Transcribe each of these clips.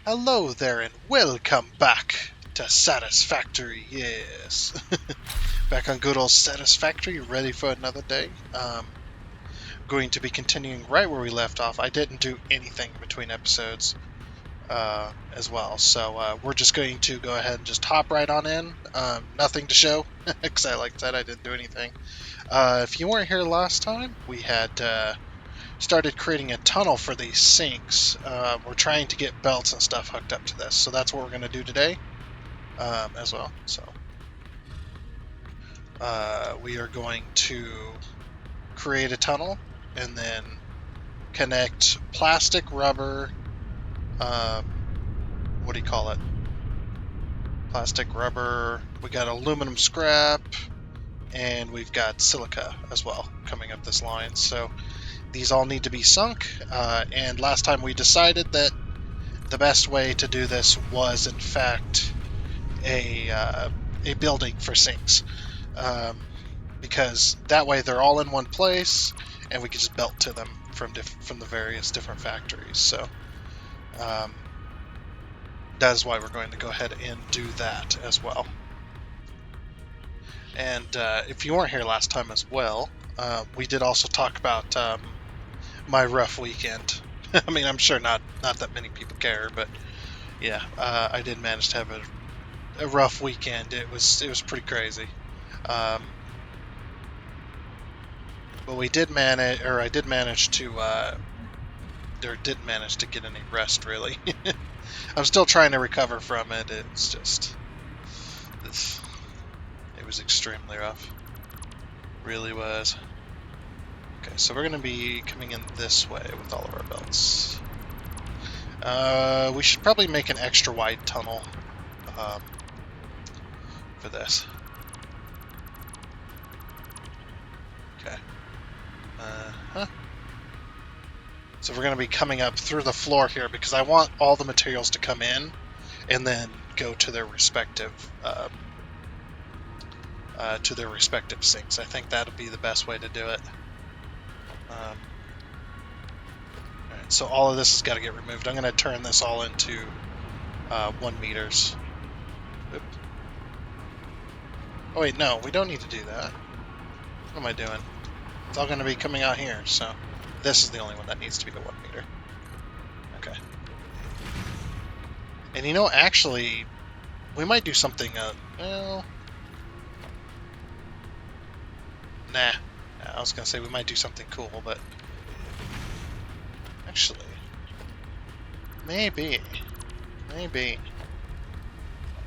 Hello there and welcome back to Satisfactory, yes. Back on good old Satisfactory, ready for another day. Going to be continuing right where we left off. I didn't do anything between episodes as well, so we're just going to go ahead and just hop right on in. Nothing to show, because like I said, I didn't do anything. If you weren't here last time, we had started creating a tunnel for these sinks. We're trying to get belts and stuff hooked up to this, so that's what we're going to do today as well. So we are going to create a tunnel and then connect plastic, rubber, what do you call it? Plastic, rubber, we got aluminum scrap, and we've got silica as well coming up this line. So these all need to be sunk, and last time we decided that the best way to do this was, in fact, a building for sinks, because that way they're all in one place, and we can just belt to them from the various different factories. So that is why we're going to go ahead and do that as well. And if you weren't here last time as well, we did also talk about my rough weekend. I mean, I'm sure not that many people care, but yeah, I did manage to have a rough weekend. It was pretty crazy, but we did manage, or I did manage to, or didn't manage to get any rest really. I'm still trying to recover from it. It's just, it was extremely rough, really was. Okay, so we're gonna be coming in this way with all of our belts. We should probably make an extra wide tunnel for this. Okay. So we're going to be coming up through the floor here because I want all the materials to come in and then go to their respective sinks. I think that'll be the best way to do it. Alright, so all of this has got to get removed. I'm going to turn this all into 1 meters. Oop. Oh wait, no, we don't need to do that. What am I doing? It's all going to be coming out here, so this is the only one that needs to be the 1 meter. Okay. And you know, actually, we might do something, well... Nah. I was going to say we might do something cool, but... Actually... Maybe.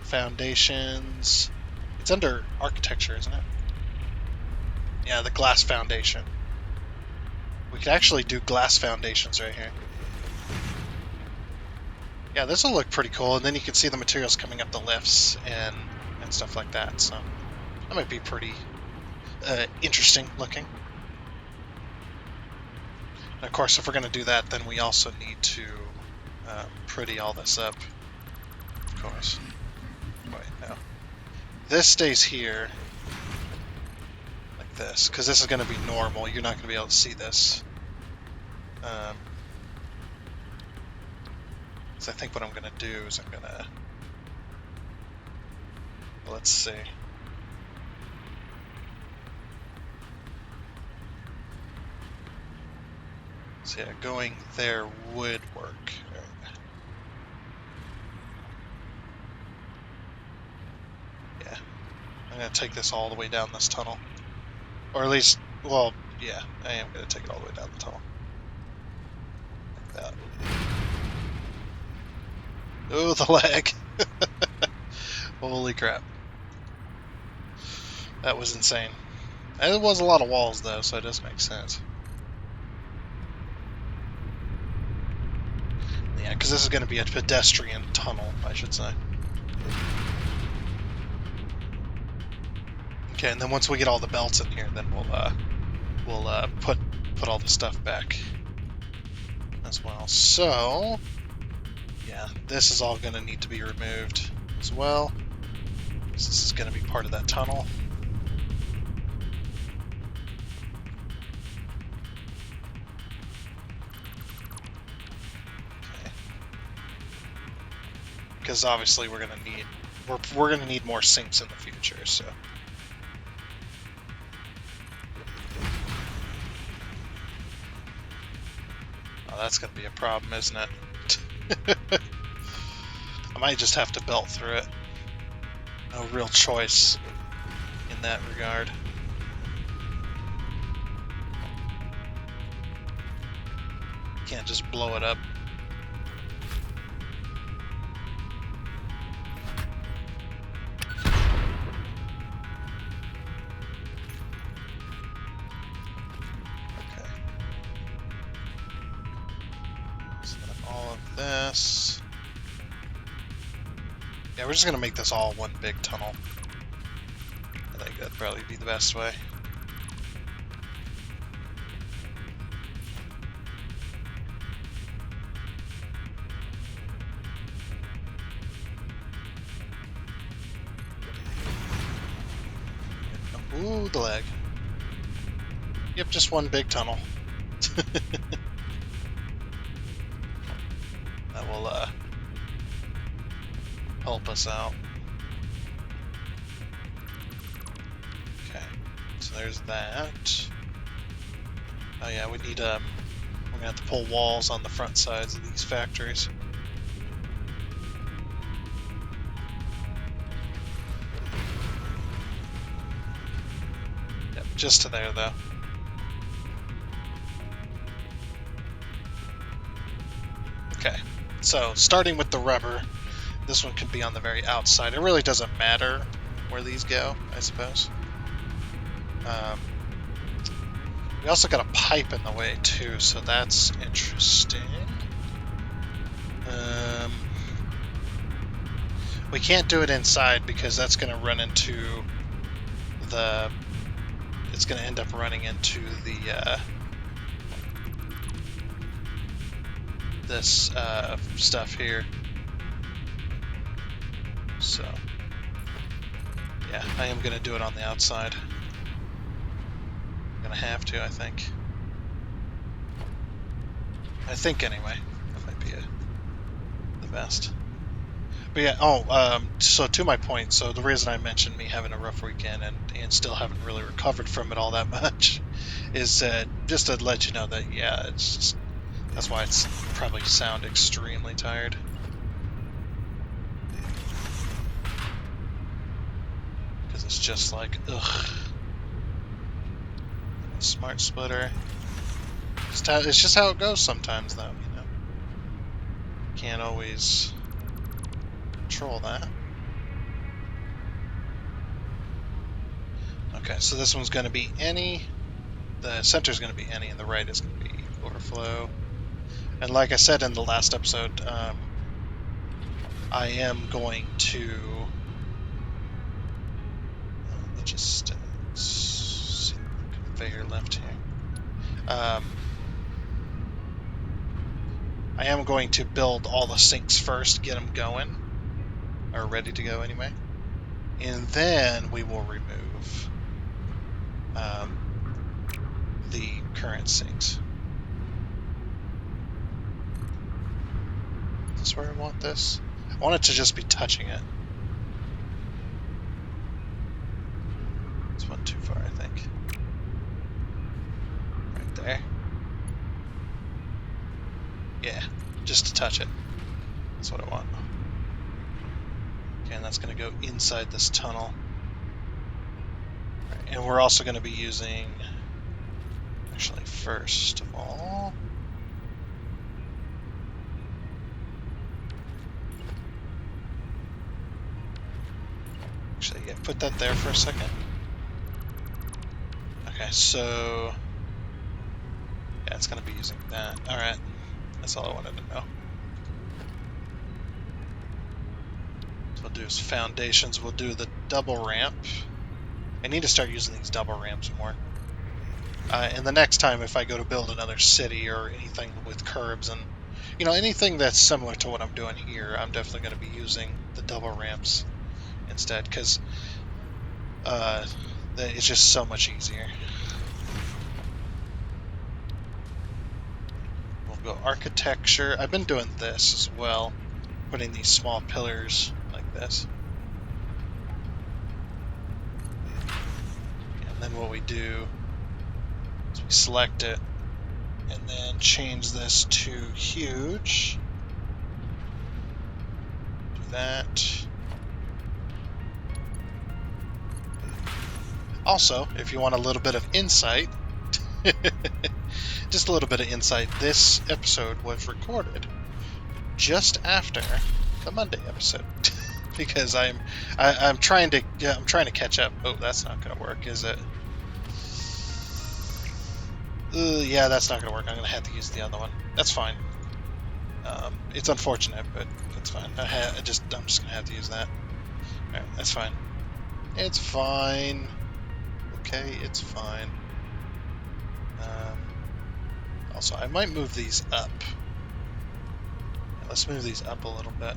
Foundations... It's under architecture, isn't it? Yeah, the glass foundation. We could actually do glass foundations right here. Yeah, this will look pretty cool, and then you can see the materials coming up the lifts and stuff like that, so that might be pretty interesting looking. And of course, if we're going to do that, then we also need to pretty all this up, of course. Wait, no. This stays here, like this, because this is going to be normal. You're not going to be able to see this. So I think what I'm going to do is I'm going to... Let's see. So yeah, going there would work. Yeah. I'm going to take this all the way down this tunnel. Or at least, well, yeah, I am going to take it all the way down the tunnel. Like that. Oh, the lag. Holy crap. That was insane. It was a lot of walls, though, so it does make sense. Yeah, because this is going to be a pedestrian tunnel, I should say. Okay, and then once we get all the belts in here, then we'll put all the stuff back as well. So, yeah, this is all going to need to be removed as well. So this is going to be part of that tunnel. because obviously we're gonna need more sinks in the future. So. Oh, that's gonna be a problem, isn't it? I might just have to belt through it. No real choice in that regard. Can't just blow it up. Okay. So all of this. Yeah, we're just gonna make this all one big tunnel. I think that'd probably be the best way. Ooh, the lag. Yep, just one big tunnel. That will help us out. Okay, so there's that. Oh yeah, we need we're gonna have to pull walls on the front sides of these factories. Yep, just to there though. Okay, so starting with the rubber, this one could be on the very outside. It really doesn't matter where these go, I suppose. We also got a pipe in the way too, so that's interesting. We can't do it inside because that's going to run into the... It's going to end up running into the... this stuff here. So, yeah, I am going to do it on the outside. I'm going to have to, I think. I think, anyway. That might be the best. But yeah, so to my point, so the reason I mentioned me having a rough weekend and still haven't really recovered from it all that much is just to let you know that, yeah, it's just... That's why it's probably sound extremely tired. Because it's just like, ugh. Smart splitter. It's just how it goes sometimes, though, you know. Can't always control that. Okay, so this one's going to be any. The center's going to be any, and the right is going to be overflow. And like I said in the last episode, I am going to... Let me just see the conveyor left here. I am going to build all the sinks first, get them going, or ready to go anyway. And then we will remove the current sinks. Is this where I want this? I want it to just be touching it. This one too far, I think. Right there. Yeah, just to touch it. That's what I want. Okay, and that's going to go inside this tunnel. Right, and we're also going to be using... Actually, first of all... Actually, yeah, put that there for a second. Okay, so... Yeah, it's going to be using that. Alright, that's all I wanted to know. So we'll do is foundations. We'll do the double ramp. I need to start using these double ramps more. And the next time, if I go to build another city or anything with curbs and, you know, anything that's similar to what I'm doing here, I'm definitely going to be using the double ramps instead, because it's just so much easier. We'll go architecture. I've been doing this as well putting these small pillars like this. And then what we do is we select it and then change this to huge. Do that. Also, if you want a little bit of insight, just a little bit of insight, this episode was recorded just after the Monday episode. Because I'm trying to catch up. Oh, that's not gonna work, is it? Yeah, that's not gonna work. I'm gonna have to use the other one. That's fine. It's unfortunate, but it's fine. I'm just gonna have to use that. Alright, that's fine. It's fine. Okay, it's fine. Also, I might move these up. Yeah, let's move these up a little bit.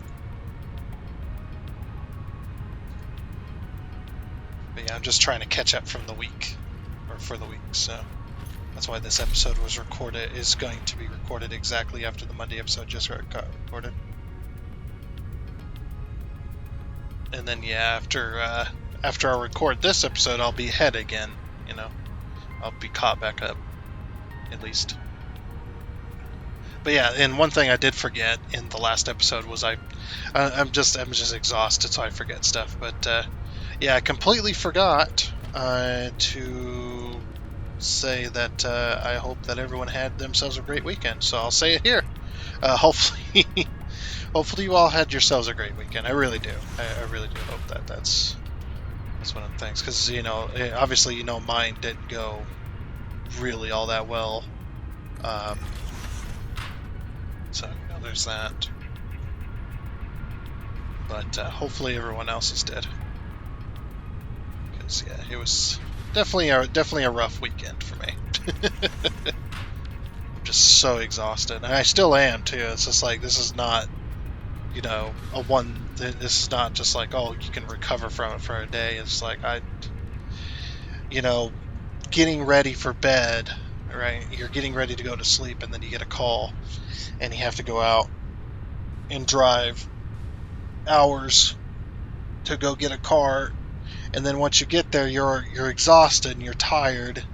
But yeah, I'm just trying to catch up from the week, or for the week, so that's why this episode is going to be recorded exactly after the Monday episode just got recorded. And then yeah, after I record this episode, I'll be ahead again. You know, I'll be caught back up, at least. But yeah, and one thing I did forget in the last episode was I'm just exhausted, so I forget stuff. But yeah, I completely forgot to say that I hope that everyone had themselves a great weekend. So I'll say it here. Hopefully, hopefully you all had yourselves a great weekend. I really do. I really do hope that that's one of the things, because obviously mine didn't go really all that well. So there's that. But hopefully everyone else's did. Because yeah, it was definitely a rough weekend for me. I'm just so exhausted, and I still am too. It's just like, this is not, this is not just like, oh, you can recover from it for a day. It's like getting ready for bed, right? You're getting ready to go to sleep, and then you get a call, and you have to go out and drive hours to go get a car, and then once you get there, you're exhausted and you're tired,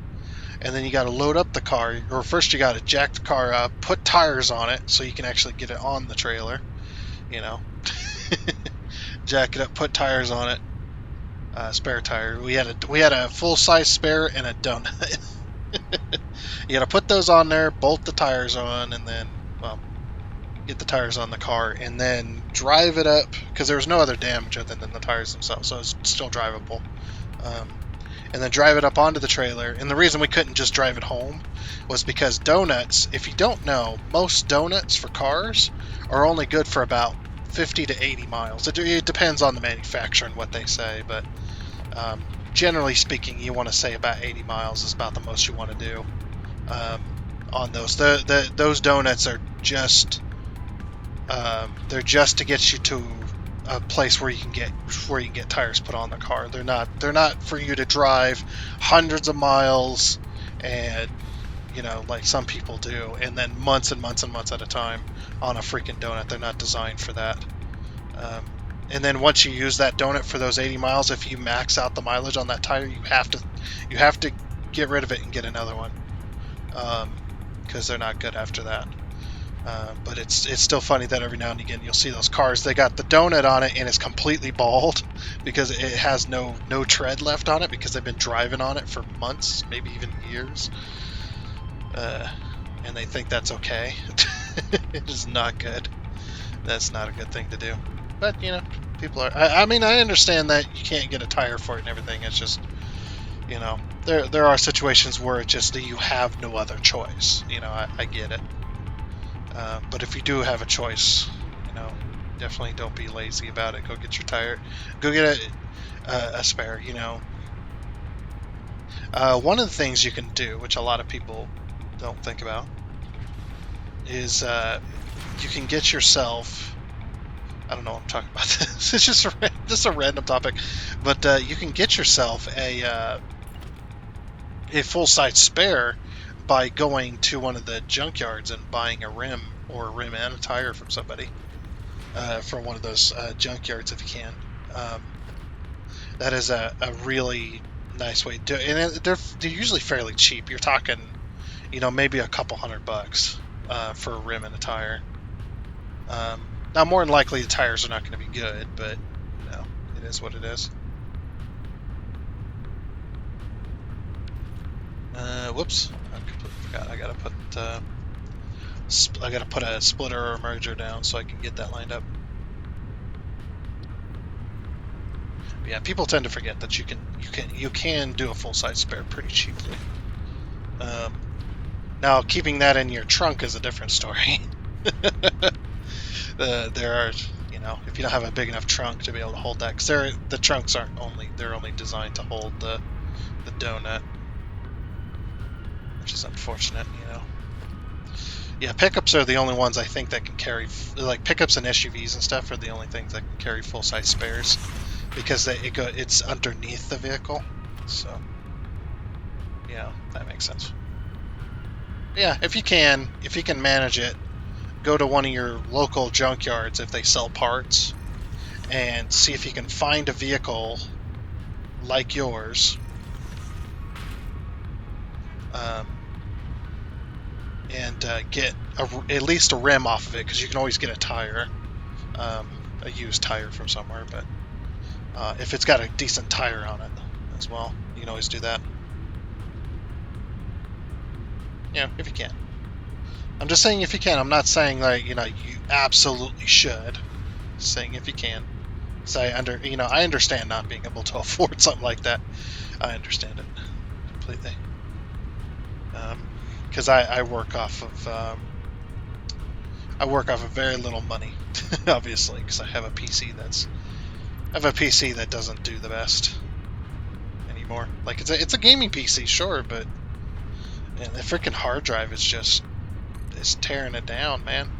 and then you got to load up the car, or first you got to jack the car up, put tires on it so you can actually get it on the trailer, jack it up, put tires on it, spare tire. We had a full size spare and a donut. You got to put those on there, bolt the tires on, and then get the tires on the car, and then drive it up, because there was no other damage other than the tires themselves, so it's still drivable. And then drive it up onto the trailer. And the reason we couldn't just drive it home was because donuts, if you don't know, most donuts for cars are only good for about 50 to 80 miles. It depends on the manufacturer and what they say, but generally speaking, you want to say about 80 miles is about the most you want to do on those. Those donuts are just they're just to get you to a place where you can get tires put on the car. They're not for you to drive hundreds of miles and like some people do, and then months and months and months at a time on a freaking donut. They're not designed for that. And then once you use that donut for those 80 miles, if you max out the mileage on that tire, you have to get rid of it and get another one, because they're not good after that. But it's still funny that every now and again you'll see those cars, they got the donut on it and it's completely bald because it has no tread left on it, because they've been driving on it for months, maybe even years, and they think that's okay. It is not good. That's not a good thing to do. But people are, I mean, I understand that you can't get a tire for it and everything. It's just, there are situations where it just, you have no other choice. I get it. But if you do have a choice, definitely don't be lazy about it. Go get your tire. Go get a spare, One of the things you can do, which a lot of people don't think about, is you can get yourself... I don't know what I'm talking about this. It's just a random topic. But you can get yourself a full-size spare by going to one of the junkyards and buying a rim and a tire from somebody. from one of those junkyards if you can. That is a really nice way to do it. And they're usually fairly cheap. You're talking, maybe a couple $100 for a rim and a tire. Now, more than likely, the tires are not going to be good, but, it is what it is. Whoops. I completely forgot. I gotta put a splitter or a merger down so I can get that lined up. But yeah, people tend to forget that you can do a full-size spare pretty cheaply. Now, keeping that in your trunk is a different story. There are, if you don't have a big enough trunk to be able to hold that, because the trunks they're only designed to hold the donut, which is unfortunate, Yeah, pickups are the only ones I think that can carry, like pickups and SUVs and stuff are the only things that can carry full-size spares, because it's underneath the vehicle, so yeah, that makes sense. Yeah, if you can manage it, go to one of your local junkyards if they sell parts, and see if you can find a vehicle like yours, and get at least a rim off of it, because you can always get a tire, a used tire from somewhere, but if it's got a decent tire on it as well, you can always do that. If you can. I'm just saying if you can. I'm not saying like, you absolutely should. Just saying if you can. So I understand not being able to afford something like that. I understand it completely. Because I work off of very little money, obviously, because I have a PC that doesn't do the best anymore. Like it's a gaming PC, sure, but the freaking hard drive is tearing it down, man.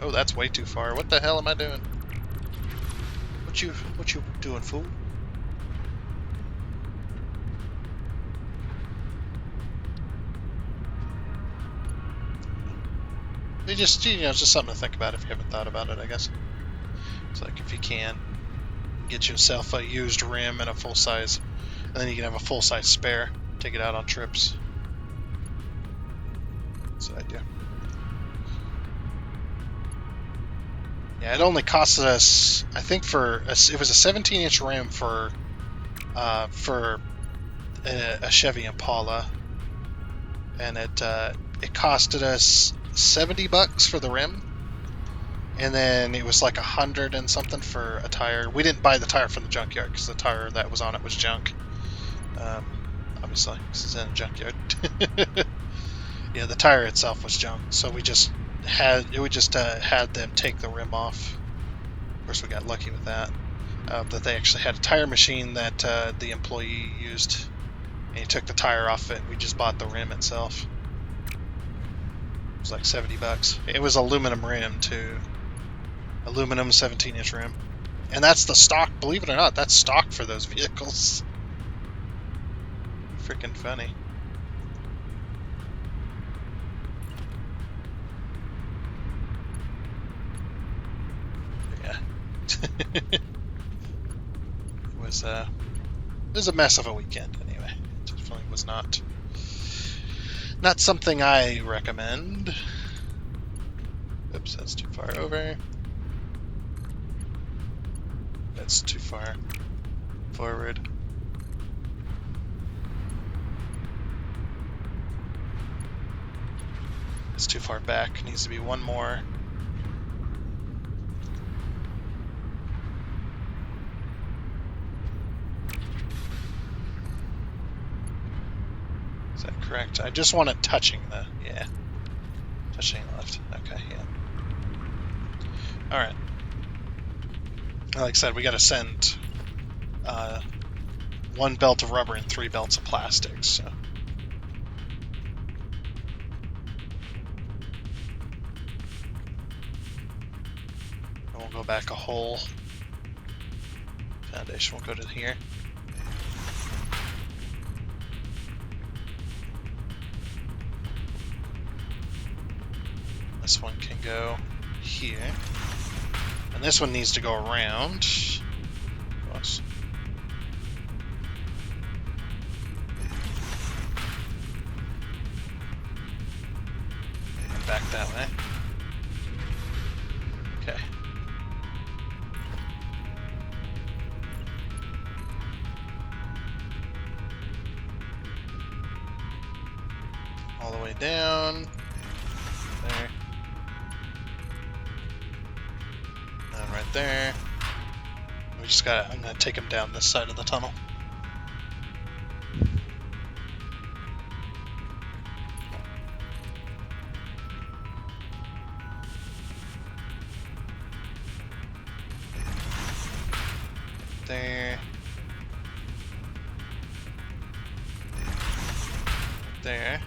Oh, that's way too far. What the hell am I doing? What you doing, fool? They just, it's just something to think about if you haven't thought about it, I guess. It's like if you can get yourself a used rim and a full size, and then you can have a full size spare. Take it out on trips. That's the idea. Yeah, it only costed us, I think, it was a 17-inch rim for a Chevy Impala, and it costed us $70 for the rim, and then it was like $100 and something for a tire. We didn't buy the tire from the junkyard because the tire that was on it was junk. Obviously, because it's in a junkyard. Yeah, the tire itself was junk, so we just had them take the rim off. Of course, we got lucky with that. That they actually had a tire machine that the employee used, and he took the tire off it. We just bought the rim itself. It was like $70. It was aluminum rim too. Aluminum 17-inch rim. And that's the stock, believe it or not, that's stock for those vehicles. Freaking funny. Yeah. It was a mess of a weekend anyway. It definitely was not something I recommend. Oops, that's too far over. That's too far forward. It's too far back. Needs to be one more. Is that correct? I just want it touching the, yeah. Touching left. Okay, yeah. Alright. Like I said, we gotta send 1 belt of rubber and 3 belts of plastic, so. And we'll go back a hole. Foundation will go to here. This one can go here. And this one needs to go around. And back that way. Okay. All the way down. There. And right there. We just gotta, I'm gonna take him down this side of the tunnel. There. There.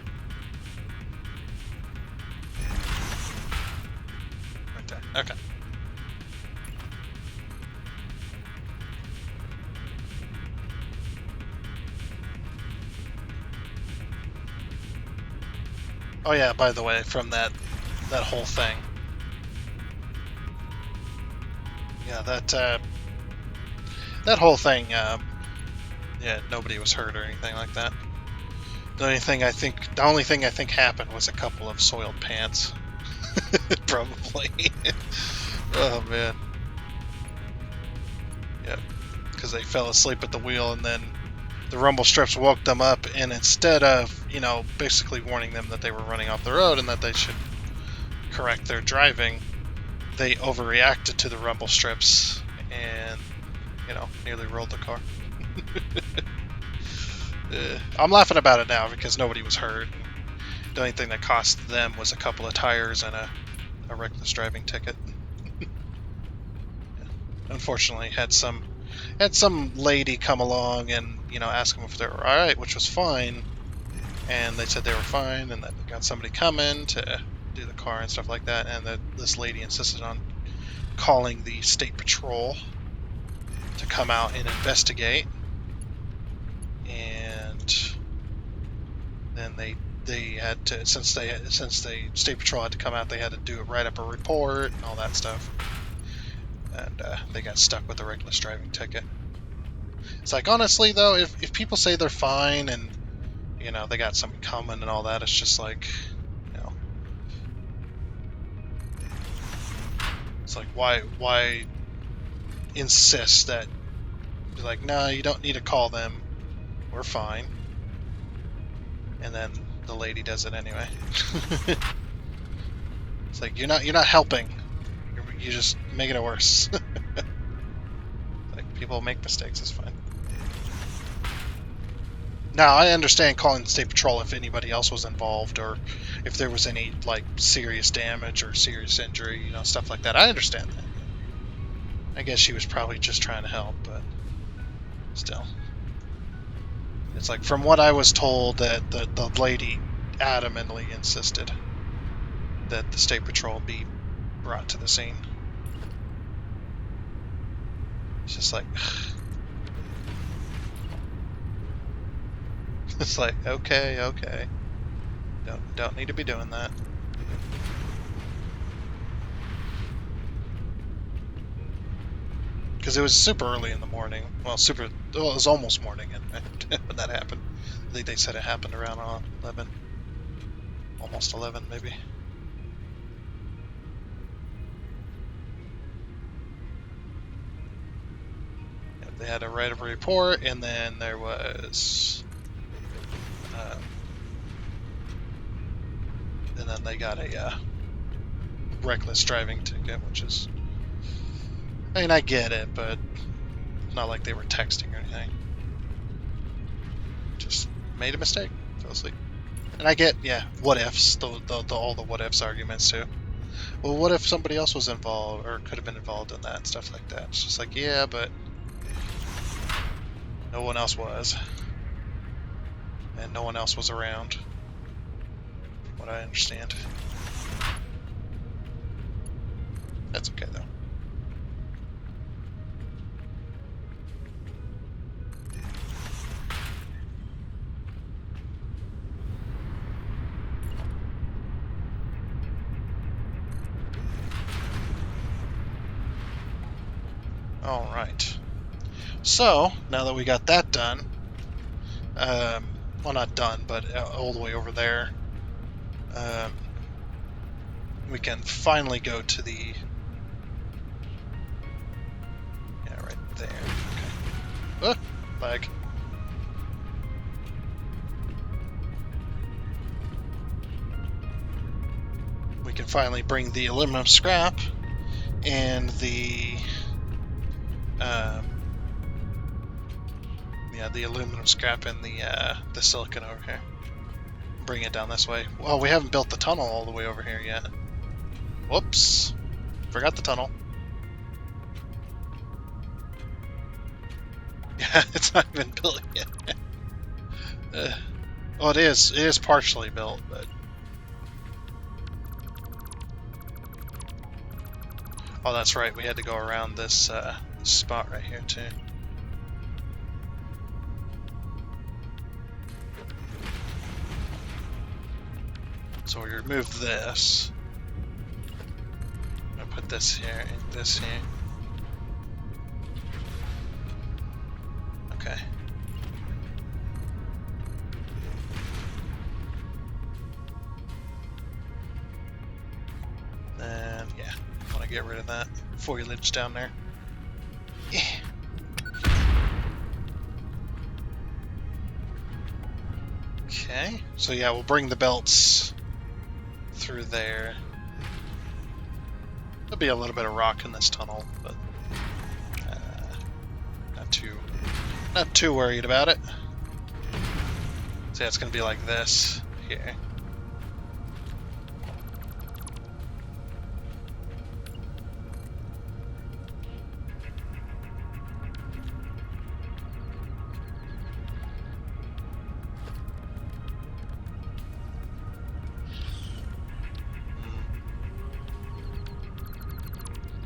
Right there. Okay. Oh yeah, by the way, from that whole thing. Yeah, that whole thing, yeah, nobody was hurt or anything like that. The only thing I think happened was a couple of soiled pants. Probably. Oh man. Yeah, because they fell asleep at the wheel, and then the rumble strips woke them up, and instead of, basically warning them that they were running off the road and that they should correct their driving, they overreacted to the rumble strips and, nearly rolled the car. I'm laughing about it now because nobody was hurt. The only thing that cost them was a couple of tires and a reckless driving ticket. Unfortunately, had some lady come along and ask them if they were all right, which was fine, and they said they were fine, and that they got somebody coming to do the car and stuff like that, and that this lady insisted on calling the state patrol to come out and investigate, and then they had to, since the state patrol had to come out, they had to write up a report and all that stuff. And they got stuck with a reckless driving ticket. It's like, honestly, though, if people say they're fine and, they got something coming and all that, it's just like, it's like, why insist that, you're like, no, you don't need to call them, we're fine. And then the lady does it anyway. It's like, you're not helping. You're just making it worse. Like, people make mistakes, it's fine. Now, I understand calling the state patrol if anybody else was involved, or if there was any, serious damage or serious injury, stuff like that. I understand that. I guess she was probably just trying to help, but still. It's like, from what I was told, that the lady adamantly insisted that the state patrol be brought to the scene. It's just like... It's like, okay. Don't need to be doing that. Because it was super early in the morning. Well, it was almost morning when that happened. I think they said it happened around 11. Almost 11, maybe. Yeah, they had to write a report, and then there was... and then they got a reckless driving ticket, which is... I mean, I get it, but not like they were texting or anything. Just made a mistake, fell asleep. And I get, what ifs, all the what ifs arguments too. Well, what if somebody else was involved, or could have been involved in that, and stuff like that. It's just like, yeah, but no one else was. And no one else was around, from what I understand. That's okay, though. Alright. So, now that we got that done, well, not done, but all the way over there, we can finally go to the... Yeah, right there. Okay. Lag. We can finally bring the aluminum scrap and the... yeah, the aluminum scrap and the silicon over here. Bring it down this way. Well, we haven't built the tunnel all the way over here yet. Whoops. Forgot the tunnel. Yeah, it's not even built yet. Oh, it is. It is partially built, but... Oh, that's right. We had to go around this spot right here, too. So we remove this. I'm gonna put this here and this here. Okay. Then, yeah, I want to get rid of that foliage down there. Yeah. Okay, so yeah, we'll bring the belts through there. There'll be a little bit of rock in this tunnel, but not too worried about it. So yeah, it's going to be like this here.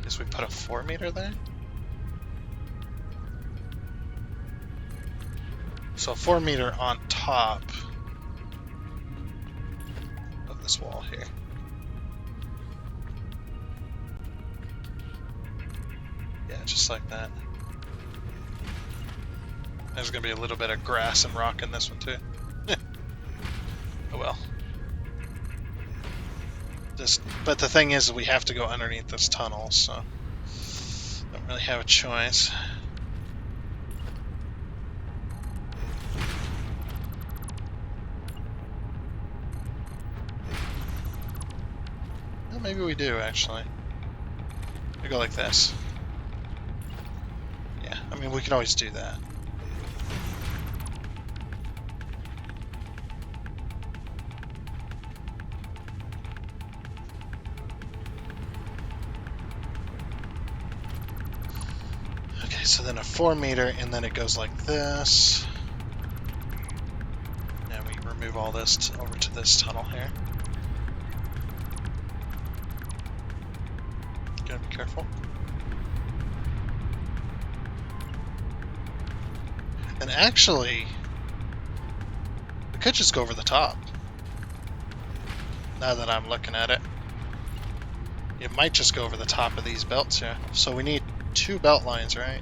Guess we put a 4 meter there. So 4 meter on top of this wall here. Yeah, just like that. There's gonna be a little bit of grass and rock in this one too. Oh well. But the thing is, we have to go underneath this tunnel, so don't really have a choice. Well, maybe we do actually. We go like this. Yeah, I mean we can always do that. So then a 4 meter, and then it goes like this. And we remove all this over to this tunnel here. Gotta be careful. And actually, we could just go over the top. Now that I'm looking at it. It might just go over the top of these belts here. So we need 2 belt lines, right?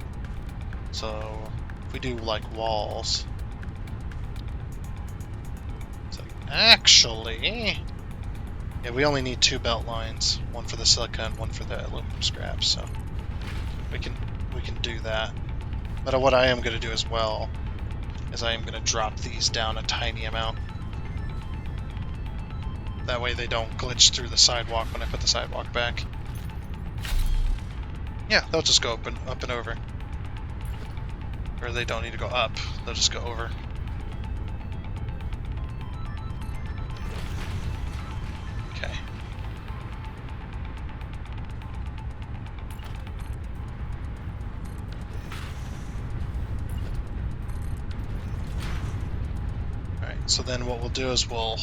So if we do like walls, so actually, yeah, we only need 2 belt lines, one for the silicon, one for the aluminum scrap. So we can do that. But what I am going to do as well is I am going to drop these down a tiny amount. That way they don't glitch through the sidewalk when I put the sidewalk back. Yeah, they'll just go up and over. Or they don't need to go up, they'll just go over. Okay. Alright, so then what we'll do is we'll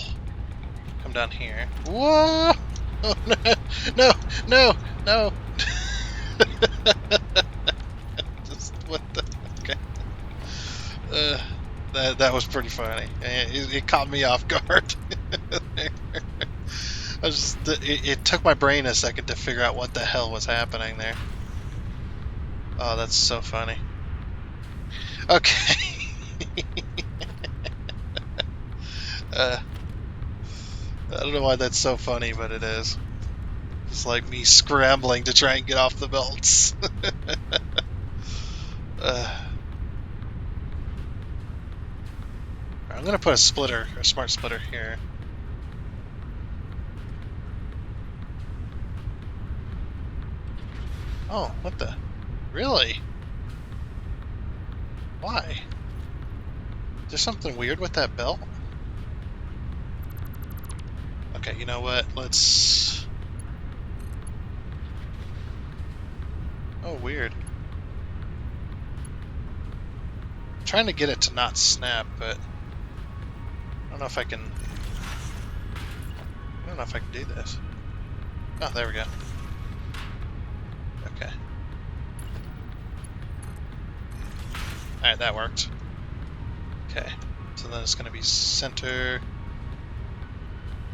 come down here. Whoa! Oh, no! No! No! No! Just, what the... Okay. That was pretty funny. It caught me off guard. It took my brain a second to figure out what the hell was happening there. Oh, that's so funny. Okay. I don't know why that's so funny, but it is. It's like me scrambling to try and get off the belts. I'm gonna put a splitter, a smart splitter here. Oh, what the? Really? Why? Is there something weird with that belt? Okay, you know what? Let's... Oh, weird. I'm trying to get it to not snap, but... I don't know if I can... I don't know if I can do this. Oh, there we go. Okay. Alright, that worked. Okay. So then it's going to be center...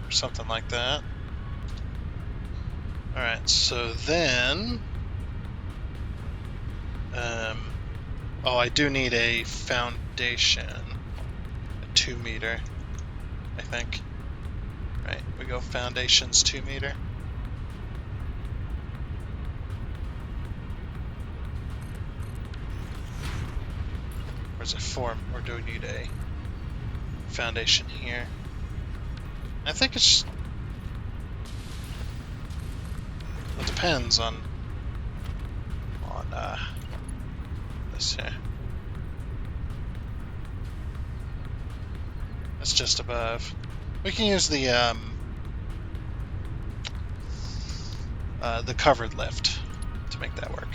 or something like that. Alright, so then... oh, I do need a foundation. A 2 meter, I think. Right, we go foundations 2 meter. Or is it 4? Or do we need a foundation here? I think it's... It depends on this here. That's just above. We can use the covered lift to make that work.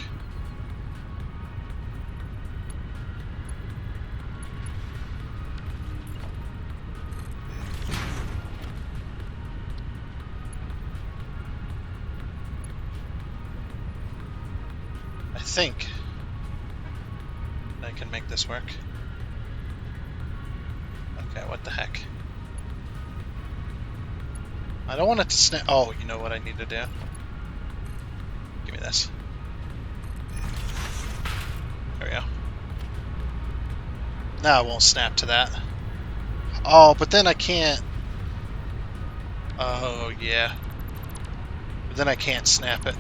I think I can make this work. Okay, what the heck? I don't want it to snap. Oh, you know what I need to do? Give me this. There we go. Now it won't snap to that. Oh, but then I can't... Oh, yeah. But then I can't snap it.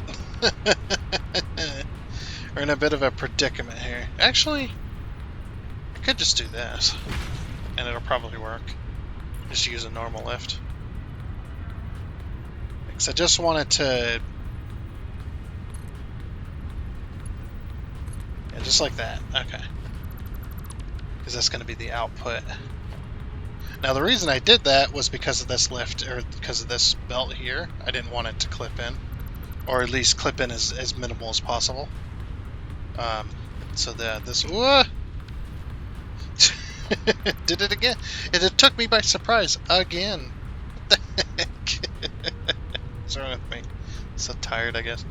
We're in a bit of a predicament here. Actually, I could just do this, and it'll probably work. Just use a normal lift. Because I just wanted to... Yeah, just like that. Okay. Because that's going to be the output. Now the reason I did that was because of this lift, or because of this belt here. I didn't want it to clip in. Or at least clip in as minimal as possible. So that this... Did it again. It took me by surprise again. What the heck? What's wrong with me? So tired, I guess.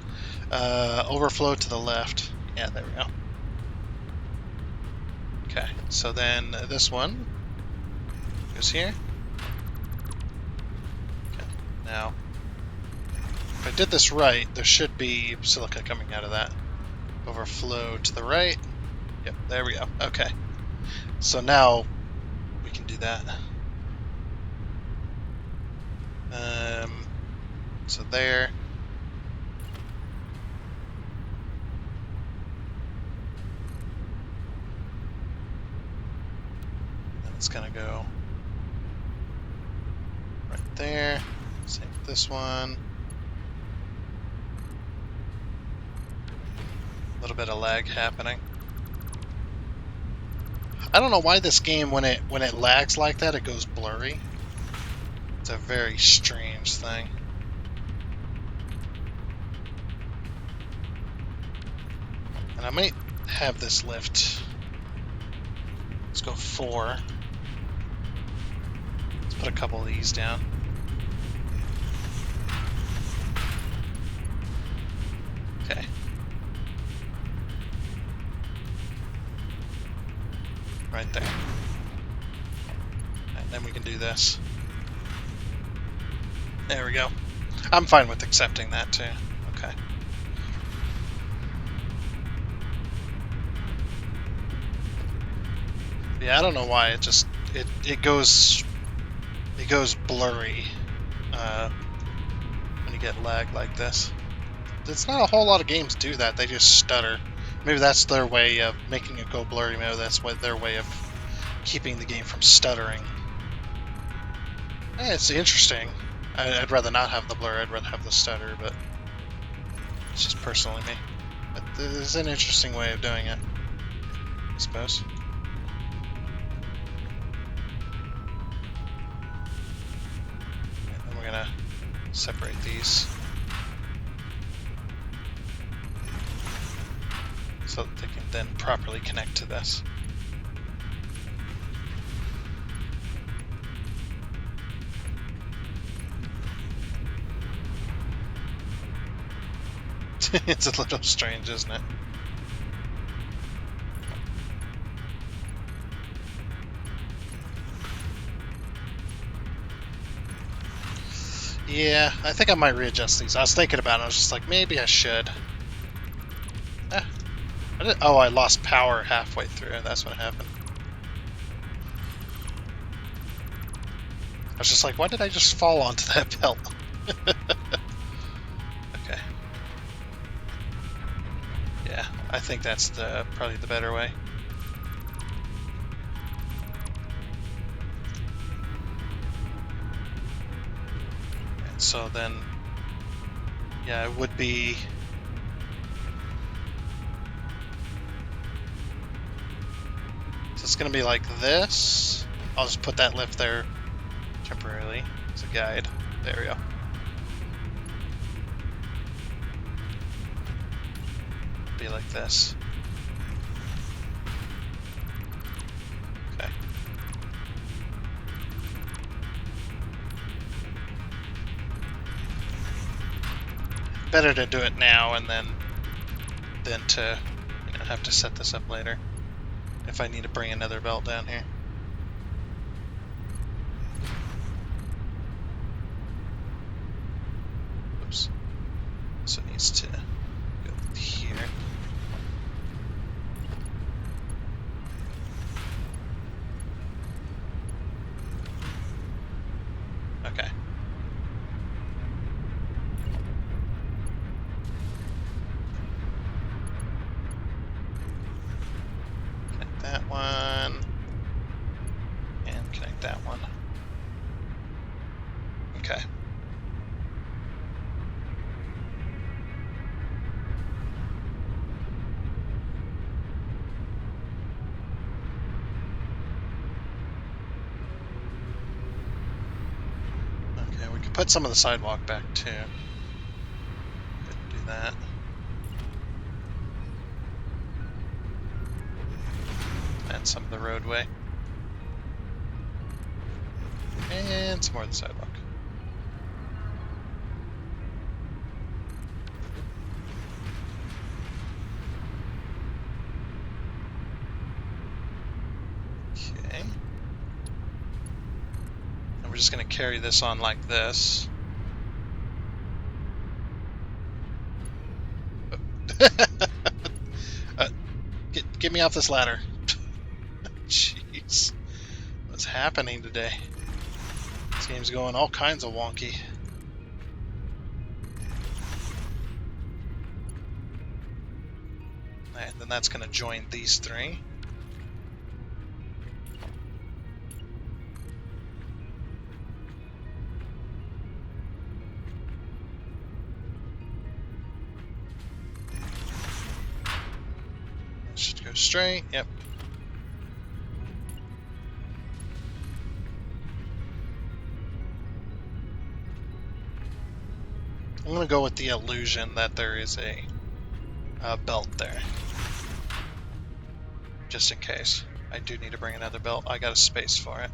Overflow to the left. Yeah, there we go. Okay, so then this one goes here. Okay, now if I did this right, there should be silica coming out of that. Overflow to the right. Yep, there we go. Okay. So now we can do that. So there. And it's gonna go right there. Same with this one. A little bit of lag happening. I don't know why this game, when it lags like that, it goes blurry. It's a very strange thing. And I might have this lift. Let's go 4. Let's put a couple of these down. Okay. Right there. And then we can do this. There we go. I'm fine with accepting that too. Okay. Yeah, I don't know why. It goes blurry when you get lag like this. It's not a whole lot of games do that. They just stutter. Maybe that's their way of making it go blurry. Maybe that's their way of keeping the game from stuttering. It's interesting. I'd rather not have the blur. I'd rather have the stutter, but it's just personally me. But it's an interesting way of doing it, I suppose. And then we're gonna separate these so that they can then properly connect to this. It's a little strange, isn't it? Yeah, I think I might readjust these. I was thinking about it. I was just like, maybe I should. Oh, I lost power halfway through. That's what happened. I was just like, why did I just fall onto that belt? Okay. Yeah, I think that's probably the better way. And so then, yeah, it would be... So it's going to be like this. I'll just put that lift there temporarily as a guide. There we go. Be like this. Okay. Better to do it now and then than to have to set this up later if I need to bring another belt down here. Oops. So it needs to go here. Okay. Connect that one. And connect that one. Okay. Okay, we could put some of the sidewalk back too. Couldn't do that. And some of the roadway. And some more of the sidewalk. Okay. And we're just going to carry this on like this. Get me off this ladder. Jeez. What's happening today? This game's going all kinds of wonky. And then that's going to join these three. Should go straight. Yep. I'm going to go with the illusion that there is a belt there. Just in case. I do need to bring another belt. I got a space for it.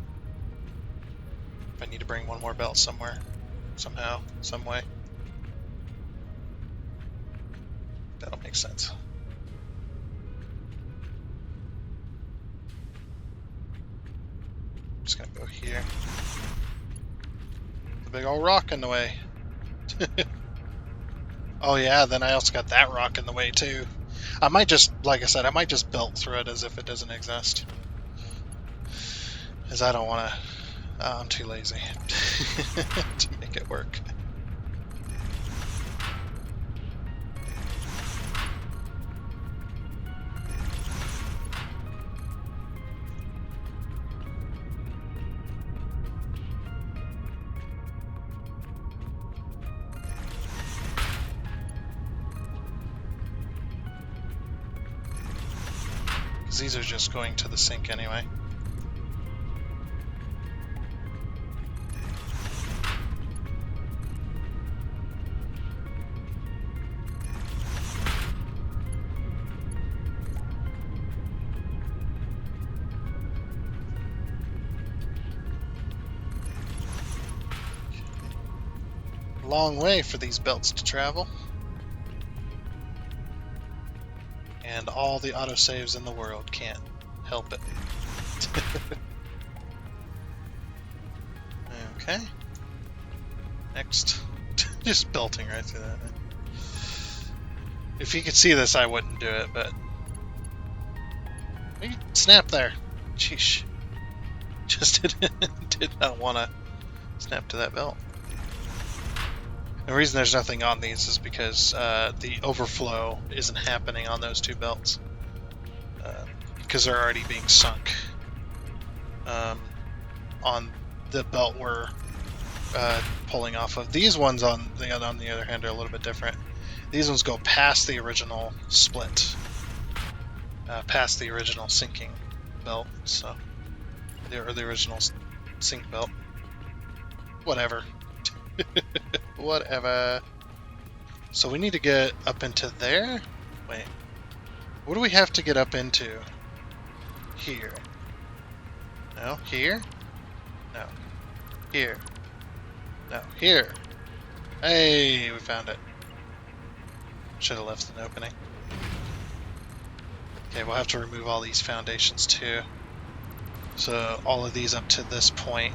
If I need to bring one more belt somewhere. Somehow. Some way. That'll make sense. I'm just going to go here. The big old rock in the way. Oh yeah, then I also got that rock in the way too. I might just, like I said, I might just belt through it as if it doesn't exist. Because I don't want to... I'm too lazy to make it work. Because these are just going to the sink anyway. Long way for these belts to travel. And all the autosaves in the world can't help it. Okay. Next. Just belting right through that. If you could see this, I wouldn't do it, but... Maybe snap there. Sheesh. Just did not want to snap to that belt. The reason there's nothing on these is because the overflow isn't happening on those two belts. Because they're already being sunk. On the belt we're pulling off of. These ones, on the other hand, are a little bit different. These ones go past the original split. Past the original sinking belt, so... Or the original sink belt. Whatever. Whatever. So we need to get up into there? Wait. What do we have to get up into? Here. No? Here? No. Here. No. Here. Hey, we found it. Should have left an opening. Okay, we'll have to remove all these foundations too. So all of these up to this point.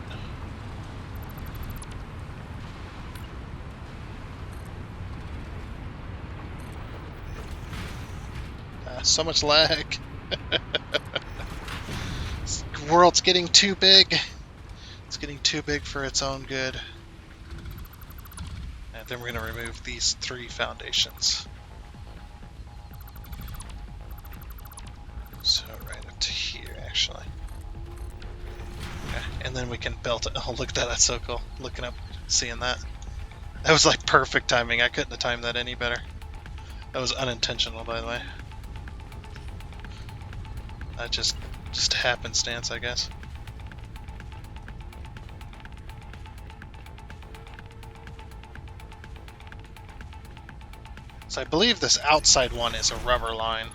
So much lag. This world's getting too big. It's getting too big for its own good. And then we're going to remove these 3 foundations. So right up to here, actually. Okay. And then we can belt it. Oh, look at that. That's so cool. Looking up, seeing that. That was like perfect timing. I couldn't have timed that any better. That was unintentional, by the way. Just happenstance, I guess. So I believe this outside one is a rubber line,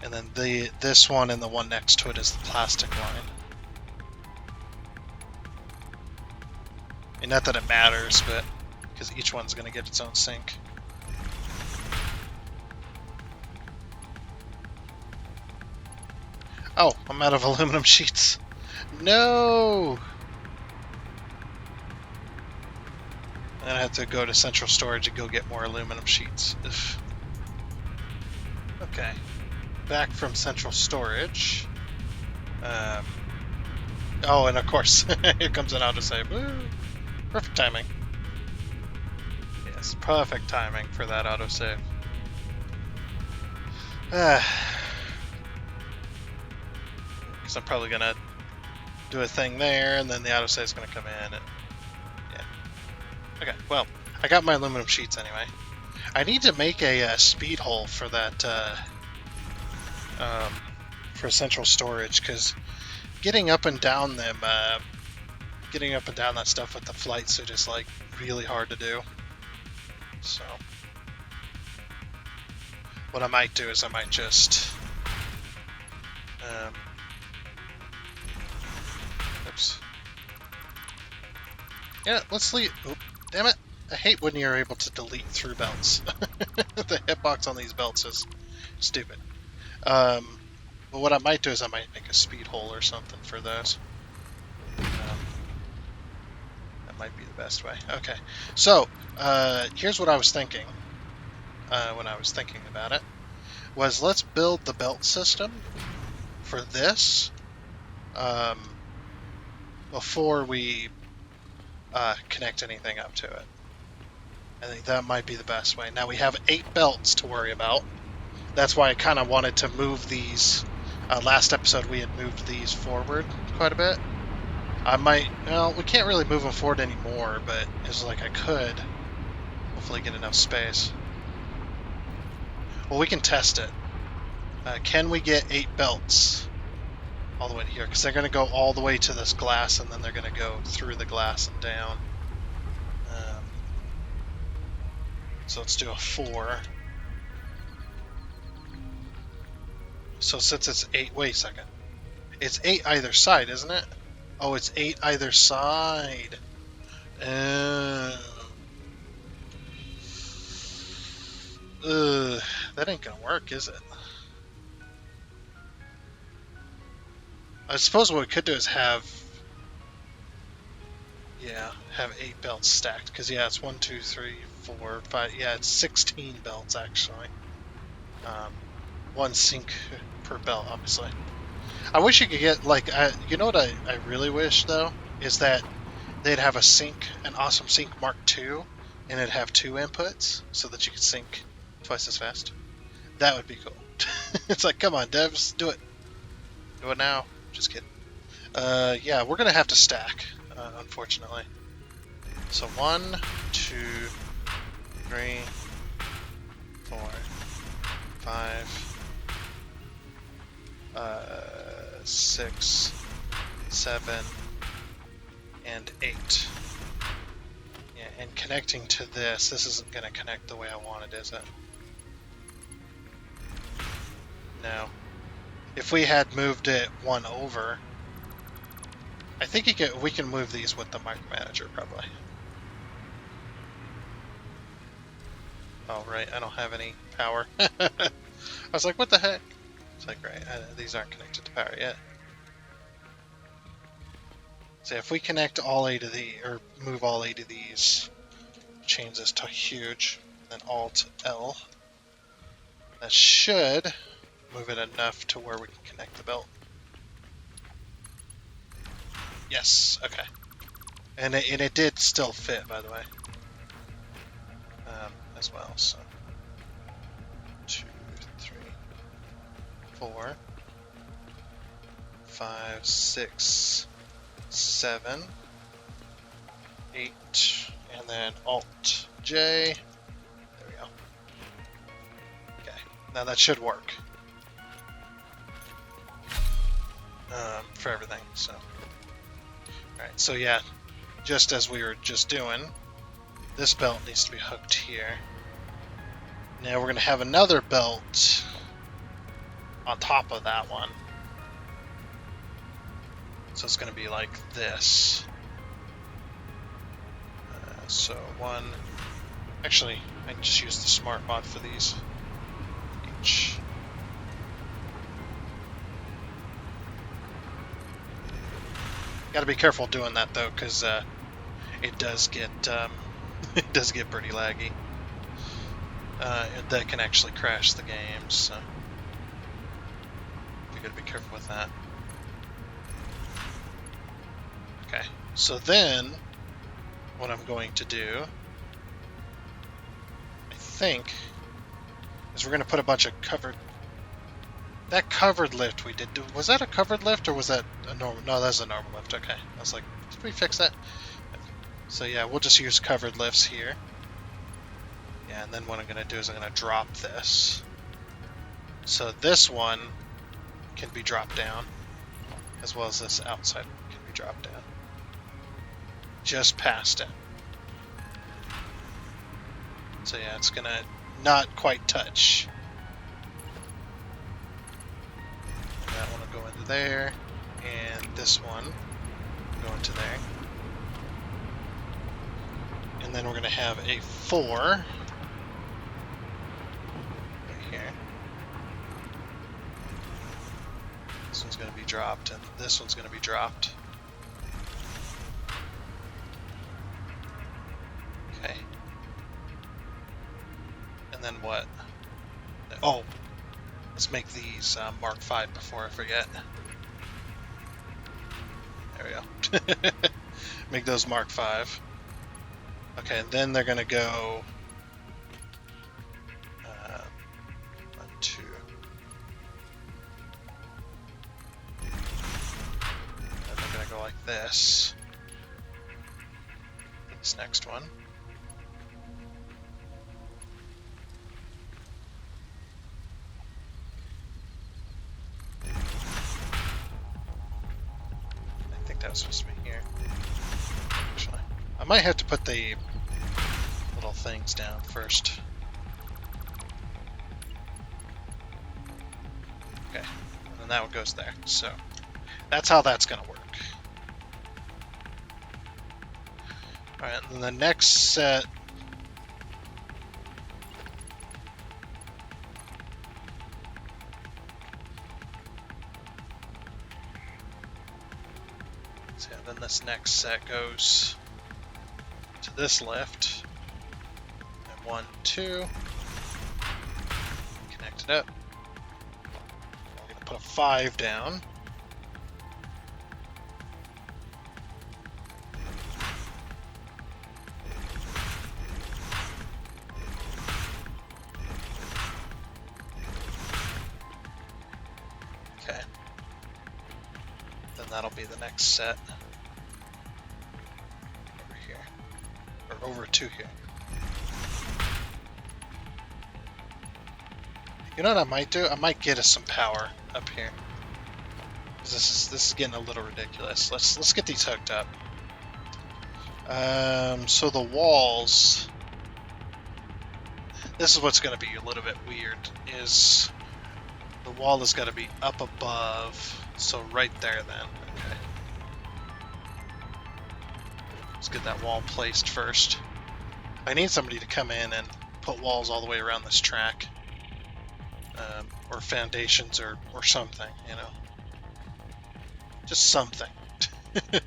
and then this one and the one next to it is the plastic line. And not that it matters, but because each one's going to get its own sink. Oh, I'm out of aluminum sheets. No! I'm gonna have to go to central storage and go get more aluminum sheets. Ugh. Okay. Back from central storage. Oh, and of course, here comes an autosave. Woo! Perfect timing. Yes, perfect timing for that autosave. Because I'm probably gonna do a thing there, and then the autosave is gonna come in, and yeah. Okay, well, I got my aluminum sheets anyway. I need to make a speed hole for that for central storage, because getting up and down them, getting up and down that stuff with the flights are just like really hard to do. So what I might do is I might just oops. Yeah, let's leave. Oh, damn it! I hate when you're able to delete through belts. The hitbox on these belts is stupid. But what I might do is I might make a speed hole or something for those. That might be the best way. Okay, so here's what I was thinking when I was thinking about it. Was let's build the belt system for this before we connect anything up to it. I think that might be the best way. Now we have 8 belts to worry about. That's why I kind of wanted to move these. Last episode we had moved these forward quite a bit. I might, well, we can't really move them forward anymore, but it's like I could hopefully get enough space. Well, we can test it. Can we get 8 belts all the way to here? Because they're going to go all the way to this glass, and then they're going to go through the glass and down. So let's do a 4. So since it's 8, wait a second. It's 8 either side, isn't it? Oh, it's 8 either side. That ain't gonna work, is it? I suppose what we could do is have 8 belts stacked. Because, yeah, it's 1, 2, 3, 4, 5. Yeah, it's 16 belts, actually. 1 sink per belt, obviously. I wish you could get, like, you know what I really wish, though? Is that they'd have an awesome sink Mark II, and it'd have 2 inputs, so that you could sync twice as fast. That would be cool. It's like, come on, devs, do it. Do it now. Just kidding. Yeah, we're gonna have to stack, unfortunately. So 1, 2, 3, 4, 5, 6, 7, and 8. Yeah, and connecting to this isn't gonna connect the way I want it, is it? No. If we had moved it 1 over, I think we can move these with the micromanager, probably. Oh, right, I don't have any power. I was like, what the heck? It's like, right, these aren't connected to power yet. So if we connect all 8 of these, or move all 8 of these, change this to huge, then Alt-L, that should move it enough to where we can connect the belt. Yes, okay. And it did still fit, by the way, as well, so 2, 3, 4, 5, 6, 7, 8, and then Alt-J. There we go. Okay, now that should work for everything, so. Alright, so yeah, just as we were just doing, this belt needs to be hooked here. Now we're going to have another belt on top of that one. So it's going to be like this. So 1... Actually, I can just use the smart mod for these. Each. Got to be careful doing that though, because it does get it does get pretty laggy. That can actually crash the game, so you got to be careful with that. Okay, so then what I'm going to do, I think, is we're going to put a bunch of covered. That covered lift we did, was that a covered lift or was that a normal? No, that's a normal lift. Okay, I was like, did we fix that? So yeah, we'll just use covered lifts here. Yeah, and then what I'm going to do is I'm going to drop this. So this one can be dropped down, as well as this outside one can be dropped down. Just past it. So yeah, it's going to not quite touch. That one will go into there, and this one will go into there. And then we're going to have a 4 right here. This one's going to be dropped, and this one's going to be dropped. Okay. And then what? Oh! Let's make these Mark V before I forget. There we go. Make those Mark 5. Okay, and then they're going to go 1, 2. And they're going to go like this. This next one. I think that was supposed to be here. Actually, I might have to put the little things down first. Okay, and then that one goes there. So that's how that's going to work. Alright, and then the next set. So yeah, then this next set goes to this left. And 1, 2. Connect it up. I'm going to put a 5 down. Okay. Then that'll be the next set. Over here. Or over to here. You know what I might do? I might get us some power up here. This is getting a little ridiculous. Let's get these hooked up. So the walls. This is what's going to be a little bit weird. Is the wall has got to be up above. So right there then. Okay. Let's get that wall placed first. I need somebody to come in and put walls all the way around this track. Or foundations or something, you know. Just something. Make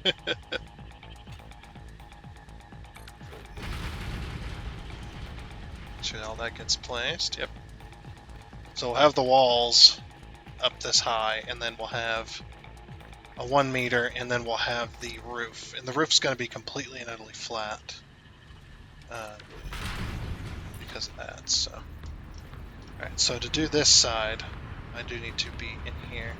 sure all that gets placed. Yep. So we'll have the walls up this high, and then we'll have a 1 meter, and then we'll have the roof. And the roof's going to be completely and utterly flat. Because of that, so. Alright, so to do this side, I do need to be in here.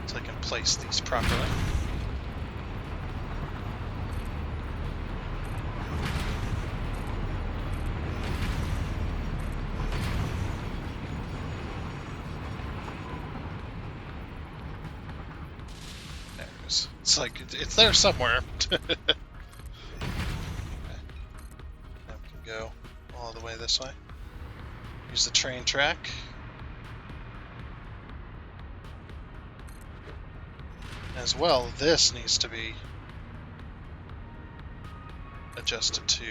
So I can place these properly. It's like, it's there somewhere. Okay. Now we can go all the way this way. Use the train track. As well, this needs to be adjusted to...